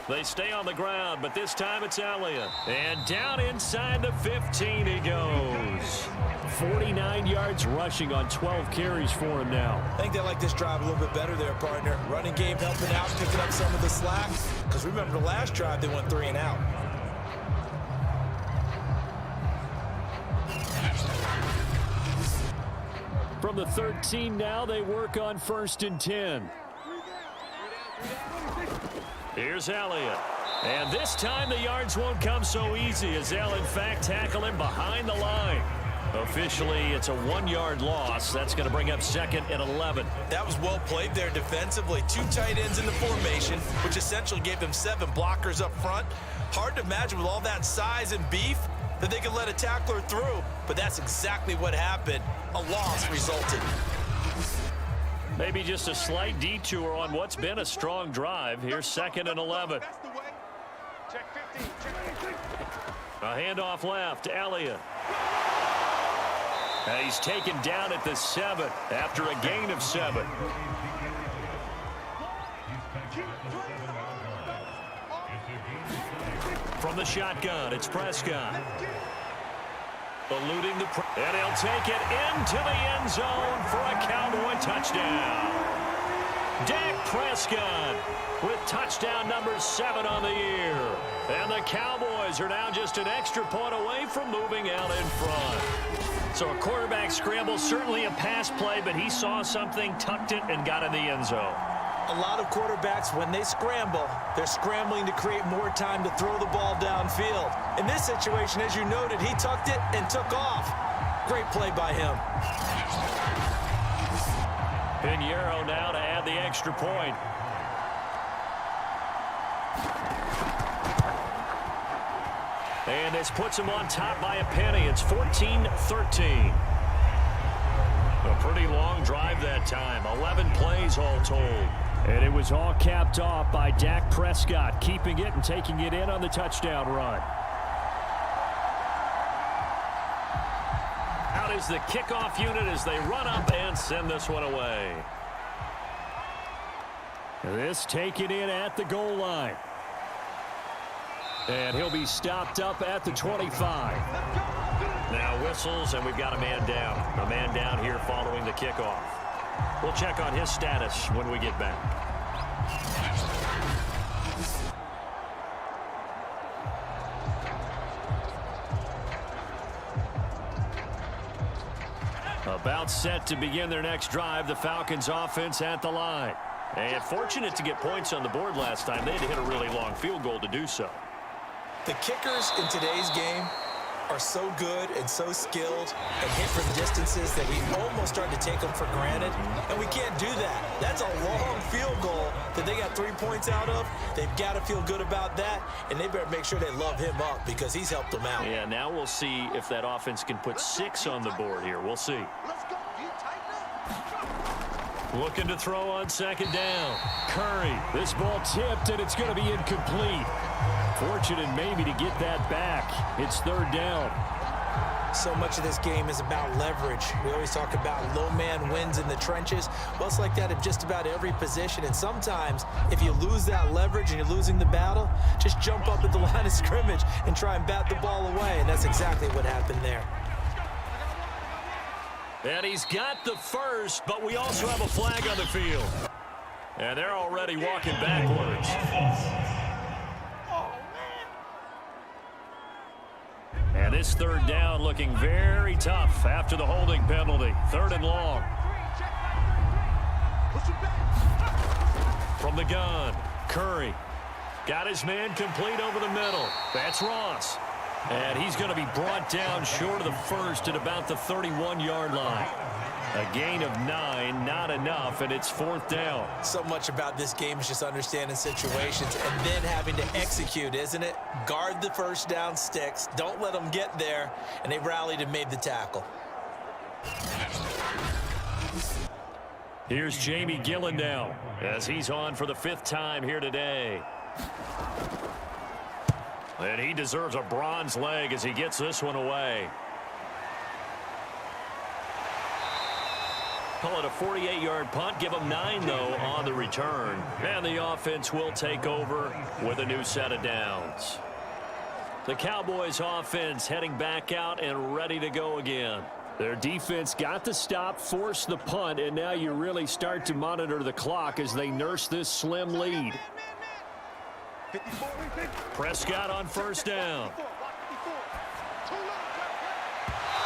They stay on the ground, but this time it's Elliott. And down inside the 15 he goes. 49 yards rushing on 12 carries for him now. I think they like this drive a little bit better there, partner. Running game helping out, picking up some of the slack. Because remember the last drive, they went 3 and out. From the 13 now, they work on 1st and 10. Here's Elliott. And this time the yards won't come so easy as they'll in fact tackle him behind the line. Officially, it's a 1-yard loss. That's going to bring up 2nd and 11. That was well played there defensively. 2 tight ends in the formation, which essentially gave them 7 blockers up front. Hard to imagine with all that size and beef that they could let a tackler through, but that's exactly what happened. A loss resulted. Maybe just a slight detour on what's been a strong drive. Here's 2nd and 11. That's the way. Check 15. A handoff left, Elliott. And he's taken down at the 7 after a gain of 7. From the shotgun, it's Prescott. Eluding the and he'll take it into the end zone for a Cowboy touchdown. Dak Prescott with touchdown number 7 on the year. And the Cowboys are now just an extra point away from moving out in front. So a quarterback scramble, certainly a pass play, but he saw something, tucked it, and got in the end zone. A lot of quarterbacks, when they scramble, they're scrambling to create more time to throw the ball downfield. In this situation, as you noted, he tucked it and took off. Great play by him. Pinheiro now to add the extra point. And this puts him on top by a penny. It's 14-13. A pretty long drive that time. 11 plays all told. And it was all capped off by Dak Prescott, keeping it and taking it in on the touchdown run. Out is the kickoff unit as they run up and send this one away. This taken in at the goal line. And he'll be stopped up at the 25. Now whistles, and we've got a man down. A man down here following the kickoff. We'll check on his status when we get back. About set to begin their next drive, the Falcons offense at the line. And fortunate to get points on the board last time. They had to hit a really long field goal to do so. The kickers in today's game are so good and so skilled and hit from distances that we almost start to take them for granted, and we can't do that. That's a long field goal that they got 3 points out of. They've got to feel good about that, and they better make sure they love him up because he's helped them out. Yeah, now we'll see if that offense can put 6 on the board here. We'll see. Looking to throw on second down. Curry, this ball tipped, and it's going to be incomplete. Fortunate maybe to get that back. It's third down. So much of this game is about leverage. We always talk about low man wins in the trenches. Well, it's like that in just about every position. And sometimes, if you lose that leverage and you're losing the battle, just jump up at the line of scrimmage and try and bat the ball away. And that's exactly what happened there. And he's got the first, but we also have a flag on the field. And they're already walking backwards. And this third down looking very tough after the holding penalty. Third and long. From the gun, Curry. Got his man complete over the middle. That's Ross. And he's going to be brought down short of the first at about the 31-yard line. A gain of 9, not enough, and it's fourth down. So much about this game is just understanding situations and then having to execute, isn't it? Guard the first down sticks. Don't let them get there. And they rallied and made the tackle. Here's Jamie Gillen now as he's on for the 5th time here today. And he deserves a bronze leg as he gets this one away. Call it a 48-yard punt. Give them 9, though, on the return. And the offense will take over with a new set of downs. The Cowboys offense heading back out and ready to go again. Their defense got the stop, forced the punt, and now you really start to monitor the clock as they nurse this slim lead. Prescott on first down.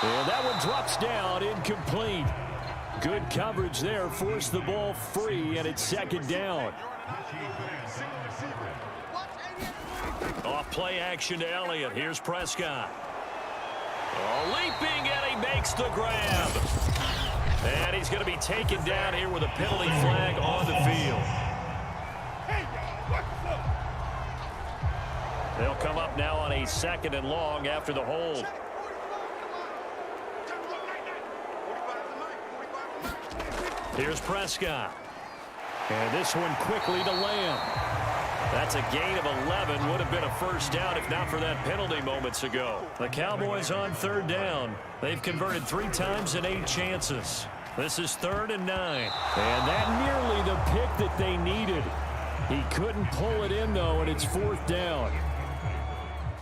And that one drops down, incomplete. Good coverage there, forced the ball free, and it's second down. Off play action to Elliott. Here's Prescott. Leaping, and he makes the grab. And he's going to be taken down here with a penalty flag on the field. They'll come up now on a 2nd and long after the hold. Here's Prescott. And this one quickly to Lamb. That's a gain of 11. Would have been a first down if not for that penalty moments ago. The Cowboys on third down. They've converted 3 times in 8 chances. This is 3rd and 9. And that nearly the pick that they needed. He couldn't pull it in, though, and it's 4th down.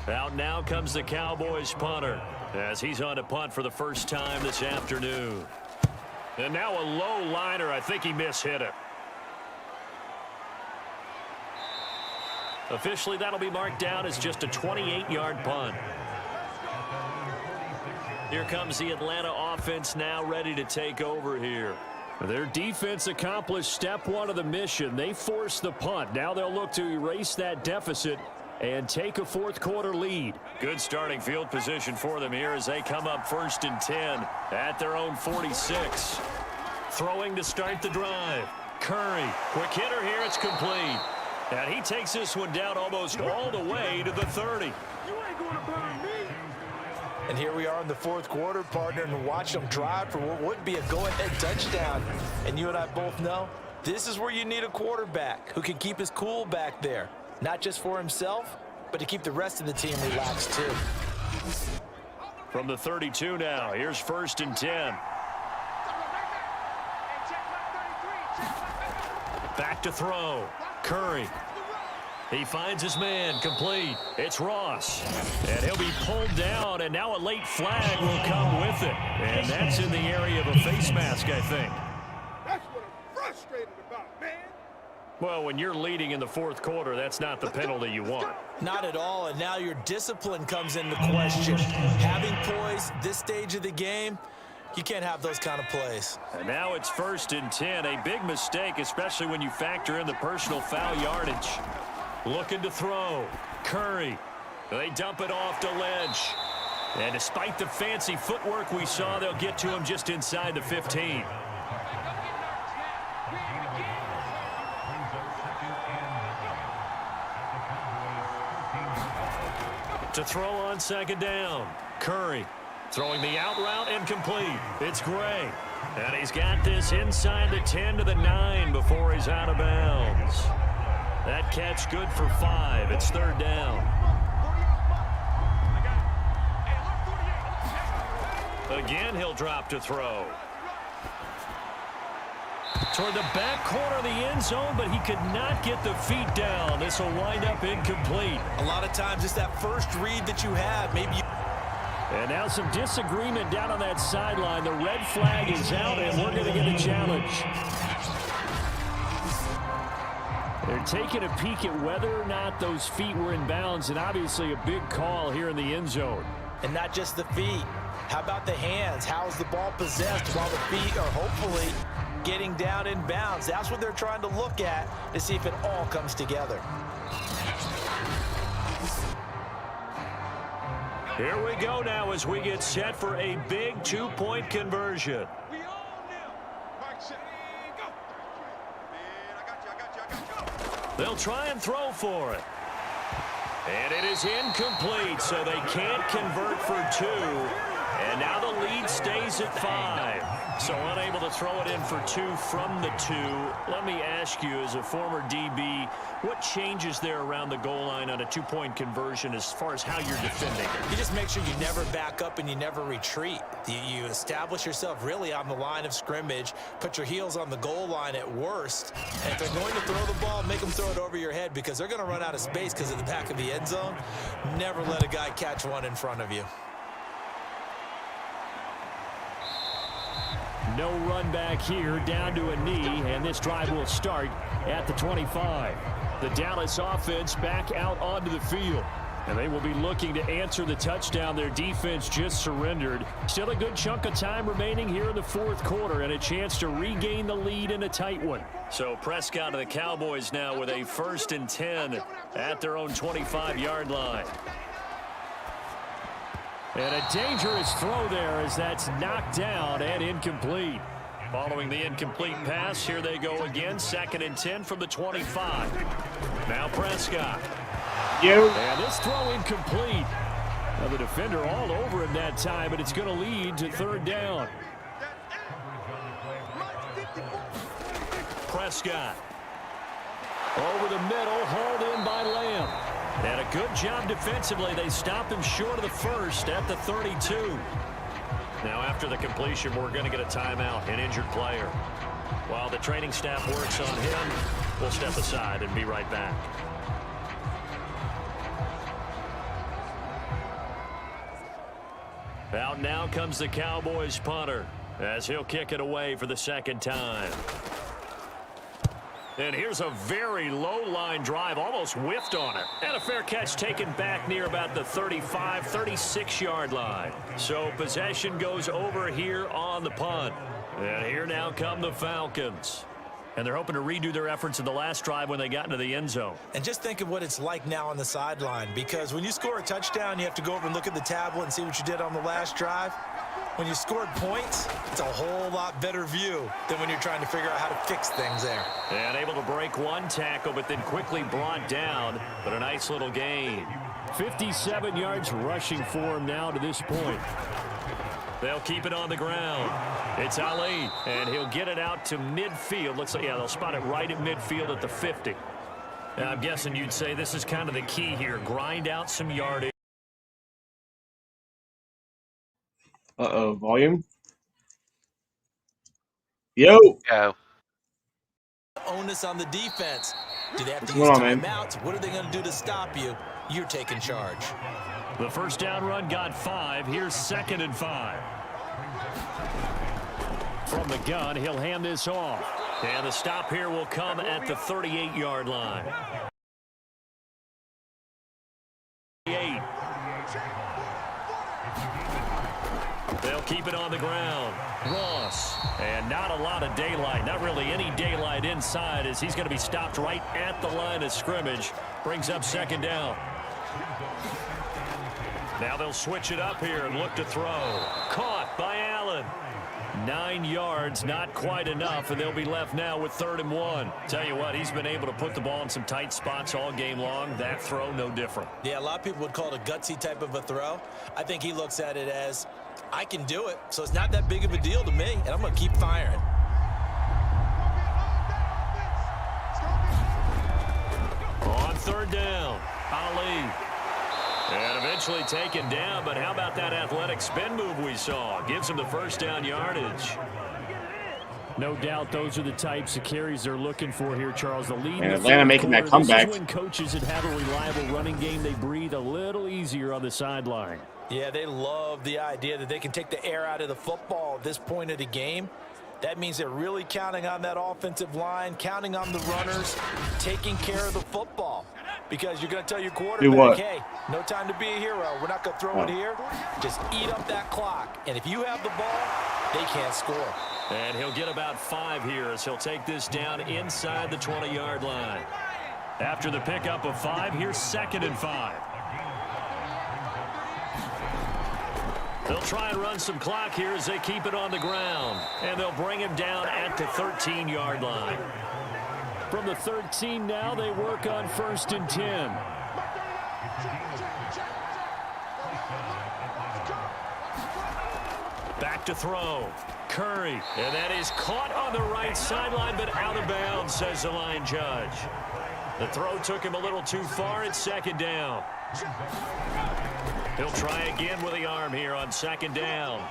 Out now comes the Cowboys punter. as he's on to punt for the first time this afternoon. And now a low liner. I think he mishit it. Officially, that'll be marked down as just a 28-yard punt. Here comes the Atlanta offense now ready to take over here. Their defense accomplished step one of the mission. They forced the punt. Now they'll look to erase that deficit and take a fourth-quarter lead. Good starting field position for them here as they come up 1st and 10 at their own 46. Throwing to start the drive. Curry, quick hitter here, it's complete. And he takes this one down almost all the way to the 30. You ain't gonna burn me. And here we are in the fourth quarter, partner, and watch them drive for what would be a go-ahead touchdown. And you and I both know this is where you need a quarterback who can keep his cool back there. Not just for himself, but to keep the rest of the team relaxed too. From the 32 now, here's 1st and 10. Back to throw. Curry. He finds his man, complete. It's Ross. And he'll be pulled down, and now a late flag will come with it. And that's in the area of a face mask, I think. That's what I'm frustrated about, man. Well, when you're leading in the fourth quarter, that's not the penalty you want. Not at all, and now your discipline comes into question. Having poise this stage of the game, you can't have those kind of plays. And now it's 1st and 10. A big mistake, especially when you factor in the personal foul yardage. Looking to throw. Curry. They dump it off to Ledge. And despite the fancy footwork we saw, they'll get to him just inside the 15. To throw on 2nd down. Curry throwing the out route incomplete. It's Gray. And he's got this inside the 10 to the 9 before he's out of bounds. That catch good for 5. It's 3rd down. Again, he'll drop to throw. Toward the back corner of the end zone, but he could not get the feet down. This will wind up incomplete. A lot of times it's that first read that you have. Maybe you... And now some disagreement down on that sideline. The red flag is out, and we're going to get a challenge. They're taking a peek at whether or not those feet were in bounds, and obviously a big call here in the end zone. And not just the feet. How about the hands? How's the ball possessed while the feet are hopefully getting down in bounds? That's what they're trying to look at to see if it all comes together. Here we go now as we get set for a big 2-point conversion. We all now. Mark, set, go. Man, I got you. They'll try and throw for it. And it is incomplete, so they can't convert for 2. And now the lead stays at 5. So unable to throw it in for 2 from the 2. Let me ask you, as a former DB, what changes there around the goal line on a 2-point conversion as far as how you're defending it? You just make sure you never back up and you never retreat. You establish yourself really on the line of scrimmage, put your heels on the goal line at worst. And if they're going to throw the ball, make them throw it over your head because they're going to run out of space because of the back of the end zone. Never let a guy catch one in front of you. No run back here, down to a knee, and this drive will start at the 25. The Dallas offense back out onto the field, and they will be looking to answer the touchdown their defense just surrendered. Still a good chunk of time remaining here in the fourth quarter and a chance to regain the lead in a tight one. So Prescott and the Cowboys now with a 1st and 10 at their own 25-yard line. And a dangerous throw there as that's knocked down and incomplete. Following the incomplete pass, here they go again. 2nd and 10 from the 25. Now Prescott. And this throw incomplete. Now the defender all over him that time, but it's going to lead to 3rd down. Prescott. Over the middle, hauled in by Lamb. And a good job defensively. They stop him short of the 1st at the 32. Now after the completion, we're going to get a timeout, an injured player. While the training staff works on him, we'll step aside and be right back. Out now comes the Cowboys punter as he'll kick it away for the second time. And here's a very low line drive, almost whiffed on it. And a fair catch taken back near about the 35, 36-yard line. So possession goes over here on the punt. And here now come the Falcons. And they're hoping to redo their efforts in the last drive when they got into the end zone. And just think of what it's like now on the sideline, because when you score a touchdown, you have to go over and look at the tablet and see what you did on the last drive. When you scored points, it's a whole lot better view than when you're trying to figure out how to fix things there. And able to break one tackle, but then quickly brought down. But a nice little gain. 57 yards rushing for him now to this point. They'll keep it on the ground. It's Ali, and he'll get it out to midfield. Looks like, yeah, they'll spot it right at midfield at the 50. And I'm guessing you'd say this is kind of the key here. Grind out some yardage. Volume. Yo. Go. Onus on the defense. Do they have to What's use going on, man? timeouts? What are they going to do to stop you? You're taking charge. The first down run got 5. Here's 2nd and 5. From the gun, he'll hand this off. And the stop here will come at the 38-yard line. 8. They'll keep it on the ground. Ross. And not a lot of daylight. Not really any daylight inside as he's going to be stopped right at the line of scrimmage. Brings up 2nd down. Now they'll switch it up here and look to throw. Caught by Allen. 9 yards, not quite enough, and they'll be left now with 3rd and 1. Tell you what, he's been able to put the ball in some tight spots all game long. That throw, no different. Yeah, a lot of people would call it a gutsy type of a throw. I think he looks at it as, I can do it, so it's not that big of a deal to me, and I'm going to keep firing. On 3rd down, Ali. And eventually taken down, but how about that athletic spin move we saw? Gives him the first down yardage. No doubt those are the types of carries they're looking for here, Charles. The lead. And Atlanta making that comeback. This is when coaches that have a reliable running game, they breathe a little easier on the sideline. Yeah, they love the idea that they can take the air out of the football at this point of the game. That means they're really counting on that offensive line, counting on the runners, taking care of the football. Because you're going to tell your quarterback, hey, no time to be a hero. We're not going to throw it here. Just eat up that clock. And if you have the ball, they can't score. And he'll get about 5 here as he'll take this down inside the 20-yard line. After the pickup of 5, here's 2nd and 5. They'll try and run some clock here as they keep it on the ground. And they'll bring him down at the 13-yard line. From the 13 now, they work on 1st and 10. Back to throw. Curry. And that is caught on the right sideline, but out of bounds, says the line judge. The throw took him a little too far. It's 2nd down. He'll try again with the arm here on 2nd down.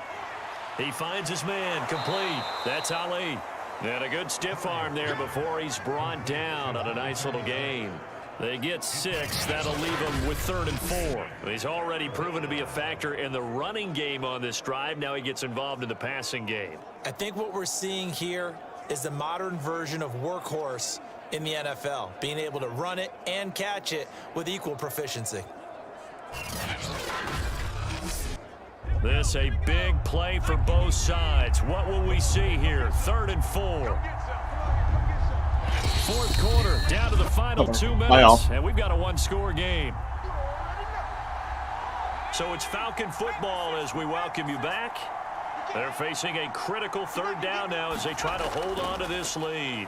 He finds his man. Complete. That's Ali. And a good stiff arm there before he's brought down on a nice little gain. They get 6. That'll leave him with 3rd and 4. He's already proven to be a factor in the running game on this drive. Now he gets involved in the passing game. I think what we're seeing here is the modern version of workhorse in the NFL, being able to run it and catch it with equal proficiency. This a big play for both sides. What will we see here? 3rd and 4. 4th quarter, down to the final 2 minutes, and we've got a 1-score game. So it's Falcon football as we welcome you back. They're facing a critical 3rd down now as they try to hold on to this lead.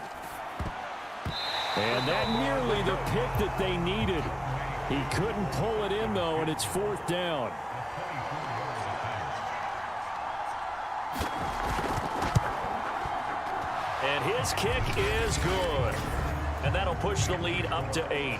And that nearly the pick that they needed. He couldn't pull it in, though, and it's 4th down. And his kick is good. And that'll push the lead up to 8.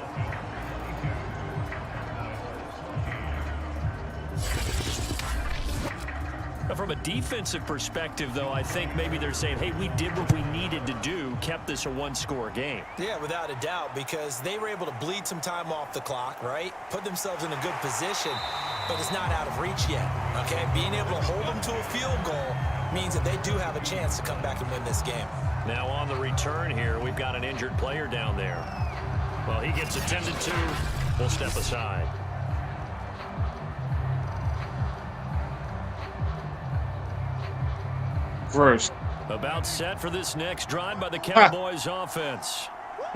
A From a defensive perspective, though, I think maybe they're saying, hey, we did what we needed to do, kept this a one-score game. Yeah, without a doubt, because they were able to bleed some time off the clock, right? Put themselves in a good position, but it's not out of reach yet, okay? Being able to hold them to a field goal means that they do have a chance to come back and win this game. Now on the return here, we've got an injured player down there. Well, he gets attended to. We'll step aside. First. About set for this next drive by the Cowboys offense.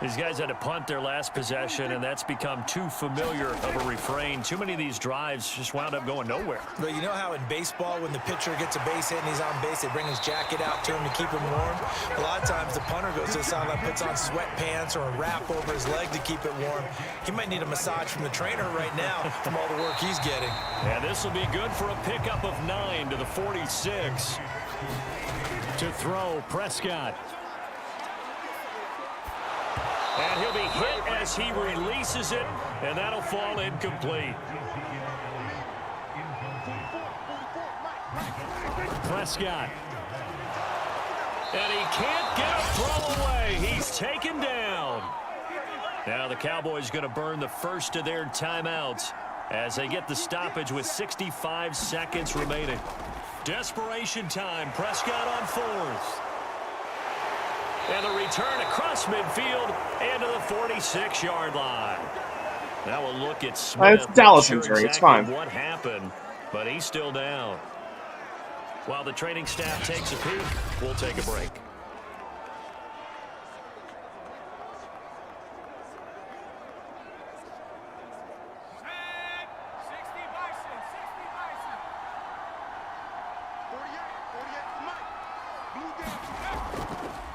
These guys had to punt their last possession, and that's become too familiar of a refrain. Too many of these drives just wound up going nowhere. But you know how in baseball, when the pitcher gets a base hit and he's on base, they bring his jacket out to him to keep him warm? A lot of times the punter goes to the sideline, puts on sweatpants or a wrap over his leg to keep it warm. He might need a massage from the trainer right now from all the work he's getting. And this will be good for a pickup of 9 to the 46. To throw, Prescott. And he'll be hit as he releases it, and that'll fall incomplete. Prescott. And he can't get a throw away. He's taken down. Now the Cowboys going to burn the first of their timeouts as they get the stoppage with 65 seconds remaining. Desperation time. Prescott on fourth. And the return across midfield and to the 46-yard line. Now we'll look at Smith. It's Dallas injury. It's fine. What happened, but he's still down. While the training staff takes a peek, we'll take a break.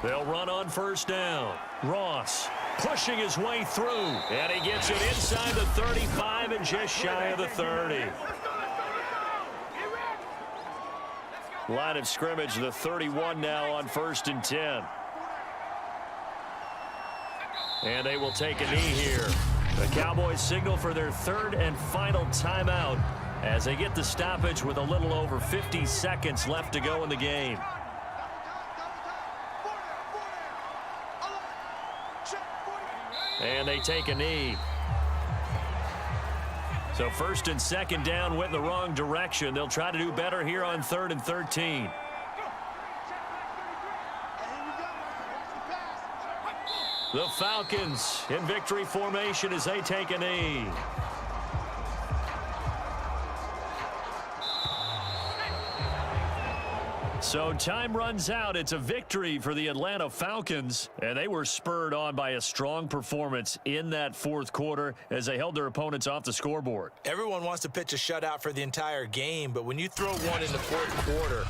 They'll run on first down. Ross pushing his way through, and he gets it inside the 35 and just shy of the 30. Line of scrimmage, the 31 now on 1st and 10. And they will take a knee here. The Cowboys signal for their third and final timeout as they get the stoppage with a little over 50 seconds left to go in the game. And they take a knee. So 1st and 2nd down went in the wrong direction. They'll try to do better here on 3rd and 13. The Falcons in victory formation as they take a knee. So time runs out. It's a victory for the Atlanta Falcons, and they were spurred on by a strong performance in that 4th quarter as they held their opponents off the scoreboard. Everyone wants to pitch a shutout for the entire game, but when you throw one in the 4th quarter,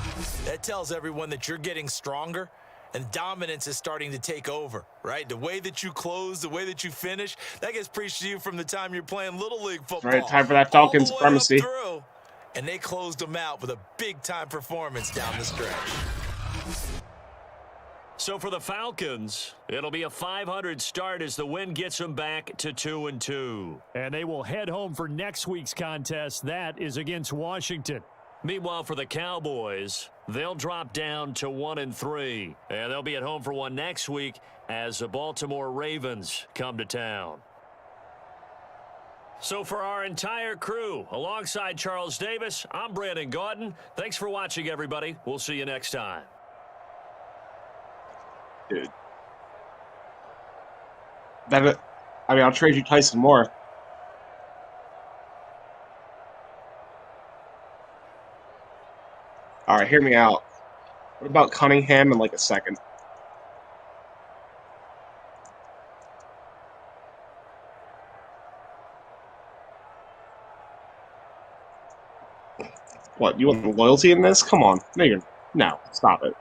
that tells everyone that you're getting stronger and dominance is starting to take over, right? The way that you close, the way that you finish, that gets preached to you from the time you're playing Little League football. Right, time for that Falcons supremacy. And they closed them out with a big-time performance down the stretch. So for the Falcons, it'll be a .500 start as the win gets them back to 2-2. And they will head home for next week's contest. That is against Washington. Meanwhile, for the Cowboys, they'll drop down to 1-3. And they'll be at home for one next week as the Baltimore Ravens come to town. So for our entire crew, alongside Charles Davis, I'm Brandon Gaudin. Thanks for watching, everybody. We'll see you next time. Dude. I'll trade you Tyson Moore. All right, hear me out. What about Cunningham in like a second? What, you want loyalty in this? Come on. No, stop it.